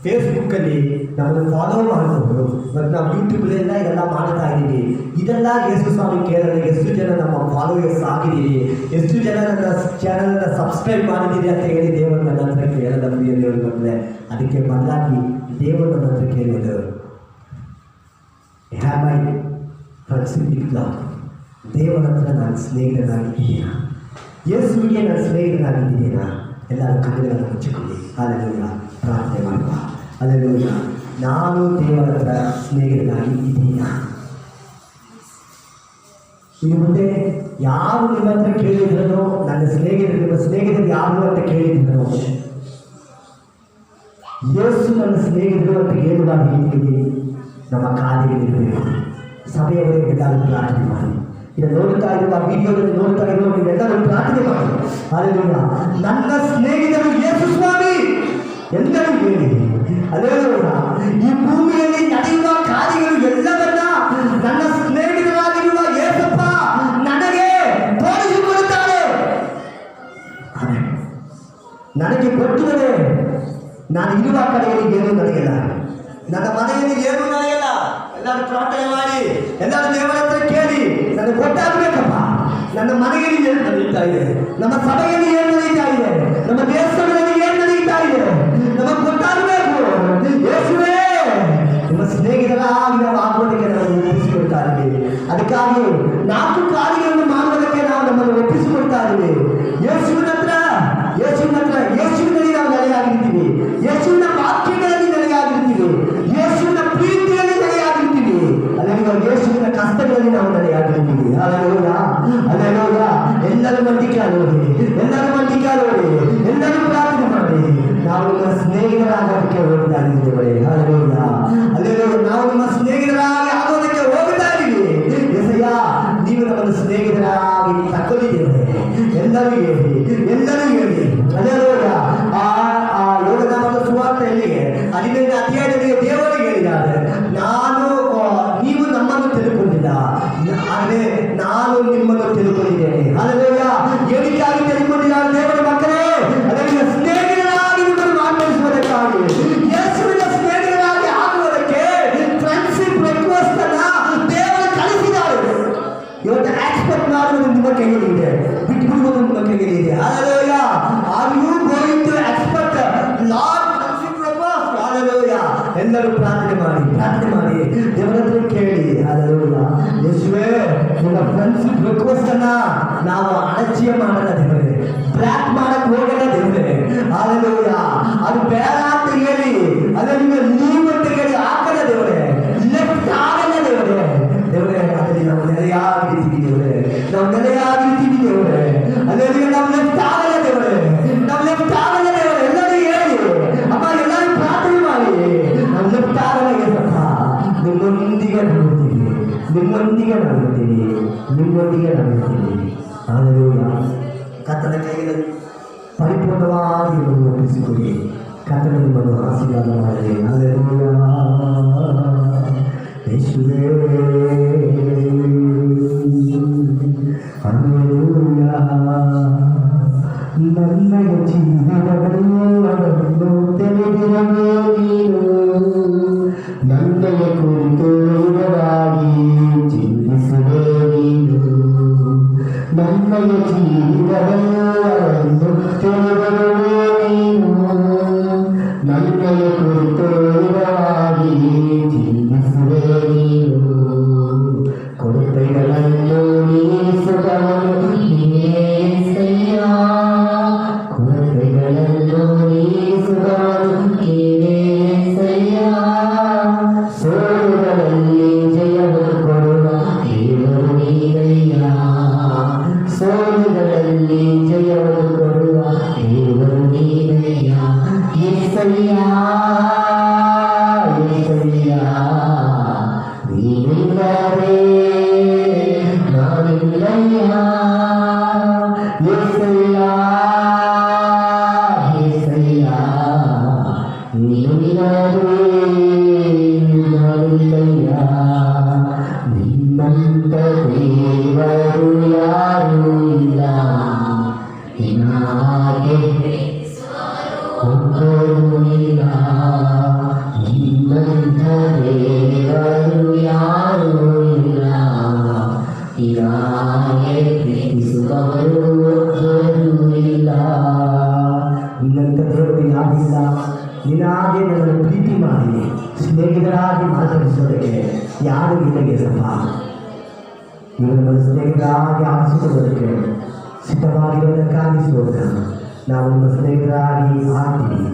ಫೇಸ್ಬುಕ್ಕಲ್ಲಿ ನಮ್ಮನ್ನು ಫಾಲೋ ಮಾಡಬಹುದು. ಮತ್ತು ನಾವು ಯೂಟ್ಯೂಬ್ಲೆಲ್ಲ ಇದೆಲ್ಲ ಮಾಡ್ತಾ ಇದ್ದೀವಿ. ಇದೆಲ್ಲ ಯೇಸು ಸ್ವಾಮಿ ಕೇಳಲ್ಲ. ಎಷ್ಟು ಜನ ನಮ್ಮ ಫಾಲೋವರ್ಸ್ ಆಗಿದ್ದೀರಿ, ಎಷ್ಟು ಜನ ನನ್ನ ಚಾನಲ್ನ ಸಬ್ಸ್ಕ್ರೈಬ್ ಮಾಡಿದ್ದೀರಿ ಅಂತ ಹೇಳಿ ದೇವರು ನನ್ನ ಹತ್ರ ಕೇಳಲ್ಲ ಪ್ರಿಯ ದೇವರು ಬಂದರೆ. ಅದಕ್ಕೆ ಬದಲಾಗಿ ದೇವರು ನನ್ನ ಹತ್ರ ಕೇಳೋದು, have I friendship with lord? ದೇವರ ಹತ್ರ ನಾನು ಸ್ನೇಹಿತನಾಗಿದ್ದೀನಾ? ಯೇಸುವಿಗೆ ನಾನು ಸ್ನೇಹಿತನಾಗಿದ್ದೀನಾ? ಎಲ್ಲರೂ ಕಣ್ಣುಗಳನ್ನು ಮುಚ್ಚಿಕೊಳ್ಳಿ. ಹಲ್ಲೆಲೂಯಾ. ಪ್ರಾರ್ಥನೆ ಮಾಡುವ. ಹಲ್ಲೆಲೂಯಾ. ನಾನು ದೇವರ ಹತ್ರ ಸ್ನೇಹಿತನಾಗಿದ್ದೀನಾ? ಇನ್ನು ಮುಂದೆ ಯಾರು ನಿಮ್ಮ ಹತ್ರ ಕೇಳಿದ್ರೂ, ನನ್ನ ಸ್ನೇಹಿತರು, ನಿಮ್ಮ ಸ್ನೇಹಿತರು ಯಾರು ಅಂತ ಕೇಳಿದ್ರು, ಯೇಸು ನನ್ನ ಸ್ನೇಹಿತರು ಅಂತ ಹೇಳುವಾಗ ಹೇಳ್ತೀವಿ, ನಮ್ಮ ಕಾರ್ಯಗಳಿರಬೇಕು. ಸಭೆಯವರಿಗೆ ಎಲ್ಲರೂ ಪ್ರಾರ್ಥನೆ ಮಾಡಿ. ಇದನ್ನು ನೋಡ್ತಾ ಇರುವ ವಿಡಿಯೋದಲ್ಲಿ ನೋಡ್ತಾ ಇರುವ ನೀವೆಲ್ಲರೂ ಪ್ರಾರ್ಥನೆ ಮಾಡಿ. ಹಲ್ಲೆಲೂಯಾ. ನನ್ನ ಸ್ನೇಹಿತರು ಯೇಸು ಸ್ವಾಮಿ ಎಲ್ಲರೂ ಹೇಳಿ. ಹಲ್ಲೆಲೂಯಾ. ಈ ಭೂಮಿಯಲ್ಲಿ ನಡೆಯುವ ಕಾರ್ಯಗಳು ಎಲ್ಲವನ್ನ ನನ್ನ ಸ್ನೇಹಿತರಾಗಿರುವ ಯೇಸಪ್ಪ ನನಗೆ ತೋರಿಸಿಕೊಡುತ್ತಾರೆ. ನನಗೆ ಗೊತ್ತಿದೆ, ನಾನು ಇರುವ ಕಡೆಯಲ್ಲಿ ಏನು ನಡೆಯಲ್ಲ, ನನ್ನ ಮನೆಯಲ್ಲಿ ಏನು ನಡೆಯಲ್ಲ. ಎಲ್ಲರೂ ಪ್ರಾರ್ಥನೆ ಮಾಡಿ, ಎಲ್ಲರೂ ದೇವರ ಹತ್ರ ಕೇಳಿ. ನನಗೆ ಗೊತ್ತಾಗಬೇಕಪ್ಪ, ನನ್ನ ಮನೆಯಲ್ಲಿ ಏನು ನಡೀತಾ ಇದೆ, ನಮ್ಮ ಸಭೆಯಲ್ಲಿ ಏನು ನಡೀತಾ ಇದೆ, ನಮ್ಮ ದೇಶಗಳಲ್ಲಿ ಏನು ನಡೀತಾ ಇದೆ, ನಮಗೆ ಗೊತ್ತಾಗಬೇಕು. ಯೇಸುವೇ, ನಿಮ್ಮ ಸ್ನೇಹಿತರಾಗಿ ನಾವು ಆಗೋದಕ್ಕೆ ನಾವು ಒಪ್ಪಿಸಿಕೊಳ್ತಾ ಇದ್ದೀವಿ. ಅದಕ್ಕಾಗಿ 4 ಕಾರ್ಯಗಳನ್ನು ಮಾಡುವುದಕ್ಕೆ ನಾವು ನಮ್ಮನ್ನು ಒಪ್ಪಿಸಿಕೊಳ್ತಾ ಇದ್ದೀವಿ. ಯೇಸುವಿನ ಹತ್ರ ಯೇಸುವಿನಲ್ಲಿ ನಾವು ನೆಲೆಯಾಗಿರ್ತೀವಿ. ಯೇಸುವಿನ ವಾಕ್ಯಗಳಲ್ಲಿ ನೆಲೆಯಾಗಿರ್ತೀವಿ. ಯೇಸುವಿನ ಪ್ರೀತಿಯಲ್ಲಿ ನೆಲೆಯಾಗಿರ್ತೀವಿ. ಅಲ್ಲಿರುವ ಯೇಸುವಿನ ಕಷ್ಟಗಳಲ್ಲಿ ನಾವು ನೆಲೆಯಾಗಿರ್ತೀವಿ. ಹಲ್ಲೆಲೂಯಾ. ಹಲ್ಲೆಲೂಯಾ. ಎಲ್ಲರೂ ಮಂಡಿಕಾಲೋಡಿ, ಎಲ್ಲರೂ ಮಂಡಿಕಾಲೋಡಿ, ಎಲ್ಲರೂ ಪ್ರಾರ್ಥನೆ ಮಾಡಿ. ನಾವು ನಿಮ್ಮ ಸ್ನೇಹಿತರಾಗೋದಕ್ಕೆ ಹೋಗ್ತಾ ಇದ್ದೀವಿ. ಹಲ್ಲೆಲೂಯಾ. ಹಲ್ಲೆಲೂಯಾ. ನಾವು ನಿಮ್ಮ ಸ್ನೇಹಿತರಾಗಿ ಆಗೋದಕ್ಕೆ ಹೋಗ್ತಾ ಇದ್ದೀವಿ. ಯೆಸಯ್ಯ, ನೀವು ನಮ್ಮನ್ನು ಸ್ನೇಹಿತರಾಗಿ ತಕ್ಕೊಂಡಿದ್ದೇವೆ. ಎಲ್ಲರೂ ಹೇಳಿ, ಎಲ್ಲರೂ ಹೇಳಿ. ಹಲ್ಲೆಲೂಯಾ. ಆ ಯೋಗನಾಮದ ಸುವಾರ್ತೆಯಲ್ಲಿ 15ನೇ ಅಧ್ಯಾಯದಲ್ಲಿ ದೇವರು ಹೇಳಿದ್ದಾರೆ, ನೀವು ನಮ್ಮನ್ನು ತಿಳ್ಕೊಂಡಿಲ್ಲ, ಆದರೆ ನಾನು ನಿಮ್ಮನ್ನು ತಿಳ್ಕೊಂಡಿದ್ದೇನೆ. ಹಲ್ಲೆಲೂಯಾ. ಏನಕ್ಕಾಗಿ ತಿಳ್ಕೊಂಡಿಲ್ಲ ದೇವರ ಮಕ್ಕಳೇ? ಅದಕ್ಕೆ ಸ್ನೇಹಿತರಾಗಿ ನಿಮ್ಮನ್ನು ಮಾರ್ಪಡಿಸುವುದಕ್ಕಾಗಿ, ಯೇಸುವಿನ ಸ್ನೇಹಿತರಾಗಿ ಆಗುವುದಕ್ಕೆ ಫ್ರೆಂಡ್ಶಿಪ್ ರಿಕ್ವೆಸ್ಟ್ ಅನ್ನ ದೇವರು ಕಳಿಸಿದ್ದಾರೆ. ಇವತ್ತು ಎಕ್ಸ್ಪೆಕ್ಟ್ ಮಾಡುವುದು ನಿಮ್ಮ ಕೈಯಲ್ಲಿದೆ, ಬಿಟ್ಟುಬಿಡುವುದು ನಿಮ್ಮ ಕೈಯಲ್ಲಿದೆ. Hallelujah. Are you going to expect Lord friendship request? Hallelujah. ಎಲ್ಲರೂ ಪ್ರಾರ್ಥನೆ ಮಾಡಿ, ಪ್ರಾರ್ಥನೆ ಮಾಡಿ, ದೇವರ ಹತ್ರ ಕೇಳಿ. ಹಲ್ಲೆಲೂಯಾ. ಯೇಸುವೇ, ನಿಮ್ಮ ಫ್ರೆಂಡ್ಶಿಪ್ ರಿಕ್ವೆಸ್ಟ್ ಅನ್ನ ನಾವು ಅಲಕ್ಷ್ಯ ಮಾಡಲ್ಲ ದೇವರೇ, ಬ್ಲಾಕ್ ಮಾಡಕ್ ಹೋಗಲ್ಲ ದೇವರೇ. ಹಲ್ಲೆಲೂಯಾ. ಅದು ಬೇಡ ಅಂತ ಹೇಳಿ, ಅದನ್ನ ಲೀವ್ ಅಂತ ಹೇಳಿ ಹಾಕಲ್ಲ ದೇವರೇ, ಲೆಫ್ಟ್ ಆಗಲ್ಲ ದೇವರೇ. ದೇವರೇ, ಅದರಲ್ಲಿ ನಾವು ನೆಲೆಯಾಗಿರ್ತೀವಿ ದೇವರೇ, ನಾವು ನೆಲೆಯಾಗಿರ್ತೀವಿ ದೇವರೇ. ಅದರಲ್ಲಿ ನಾವು ಲೆಫ್ಟ್ ಆಗಲ್ಲ ದೇವರೇ, ನಾವು ಲೆಫ್ಟ್ ಆಗಲ್ಲ ದೇವರೇ. ಎಲ್ಲರೂ ಹೇಳಿ ಅಮ್ಮ, ಎಲ್ಲರೂ ಪ್ರಾರ್ಥನೆ ಮಾಡಿ. ನಾವು ಲೆಫ್ಟ್ ಆಗಲ್ಲ ಏಸಪ್ಪ, ನಿಮ್ಮೊಂದಿಗೆ ನೋಡ್ತೀವಿ, ನಿಮ್ಮೊಂದಿಗೆ ನೋಡ್ತೀವಿ, ನಿಮ್ಮೊಂದಿಗೆ ನೋಡ್ತೀವಿ. ಹಲ್ಲೆಲೂಯಾ. ಕರ್ತನ ಕೈಗಳಲ್ಲಿ ಪರಿಪೂರ್ಣವಾಗಿ ನಿಮ್ಮನ್ನು ಒಪ್ಪಿಸಿಕೊಡಿ. ಕರ್ತನ ನಿಮ್ಮನ್ನು ಆಶೀರ್ವಾದ ಮಾಡಲಿ. ಹಲ್ಲೆಲೂಯಾ. ಯೇಸುವೇ, ಹಲ್ಲೆಲೂಯಾ. ನನ್ನ ಜೀವನವನ್ನು ತಿಳಿದಿರಲು ನೀನು ನನ್ನಯ ಕುರಿತು ವಿವರವಾಗಿ ಚಿಂತಿಸುವೆ ನೀನು. ನನ್ನಯ ಜೀವನವನ್ನು ತಿಳಿದಿರುವೆ ನೀನು ನನ್ನಯ ಕುರಿತು ವಿವರವಾಗಿ ಚಿಂತಿಸುವೆ ನೀನು. ಕೊರತೆಗಳನ್ನು ನೀಗಿಸುವವನು ನೀನೇಸಯ್ಯ, ಕೊರತೆಗಳನ್ನು ನೀಗಿಸುವವನು ನೀನೇಸಯ್ಯ. ಸೋಲುಗಳಲ್ಲಿ ಜಯವನ್ನು ಕೊಡುವ ದೇವರು ನೀನಯ್ಯ, ಸೋಲುಗಳಲ್ಲಿ ಜಯವನ್ನು ಕೊಡುವ ದೇವರು ನೀನಯ್ಯ. ಯೆಸಯ್ಯ, ಯೆಸಯ್ಯ, ನೀನಿಲ್ಲದೆ ನಾನಿಲ್ಲಯ್ಯ. ಯೆಸಯ್ಯ, ಯೆಸಯ್ಯ, ನೀನಿಲ್ಲದೆ ನಾನಿಲ್ಲಯ್ಯ. ನಿನ್ನಂತ ದೇವರು ಯಾರೂ ಇಲ್ಲ, ನಿನ್ನಾಗೆ ಒಬ್ಬರೂ ಇಲ್ಲ. ನಿನ್ನಂತ ದೇವರು ಯಾರೂ ಇಲ್ಲ. ಸ್ನೇಹಿತರಾಗಿ ಮಾತನಾಡಿಸೋದಕ್ಕೆ ಯಾರು ನಿಮಗೆ ಸಮ? ನೀವು ನಮ್ಮ ಸ್ನೇಹಿತರಾಗಿ ಆರಿಸಿಕೊಳ್ಳೋದಕ್ಕೆ ಸಿದ್ಧವಾಗಿರೋದಕ್ಕಾಗಿ ಸ್ತೋತ್ರ. ನಾವು ನಮ್ಮ ಸ್ನೇಹಿತರಾಗಿ ಆಗ್ತೀವಿ.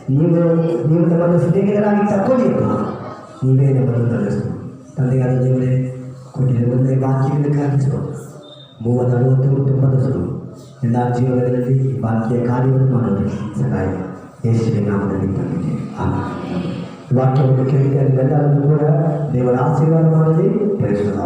ನೀವು ನಮ್ಮನ್ನು ಸ್ನೇಹಿತರಾಗಿ ತಕ್ಕೊಳ್ಳಿಯಪ್ಪ. ನೀವೇ ನಮ್ಮನ್ನು ನಡೆಸು. ತಂದೆಯಾದ ದೇವರೇ, ಕೊಟ್ಟಿರುವ ಒಂದೇ ವಾಕ್ಯಗಳನ್ನು ಸ್ತೋತ್ರ. 30 ಪದಸರು ಎಲ್ಲ ಜೀವನದಲ್ಲಿ ಬಾಕಿಯ ಕಾರ್ಯವನ್ನು ಮಾಡೋದಕ್ಕೆ ಸಹಾಯ ಯೇಸುವಿನ ನಾಮದಲ್ಲಿ ತಂದಿದೆ. ವಾಕ್ಯವನ್ನು ಕೇಳಿದ ಎಲ್ಲರನ್ನು ಕೂಡ ದೇವರ ಆಶೀರ್ವಾದ ಮಾಡಲಿ. ಪ್ರಯೋಜನ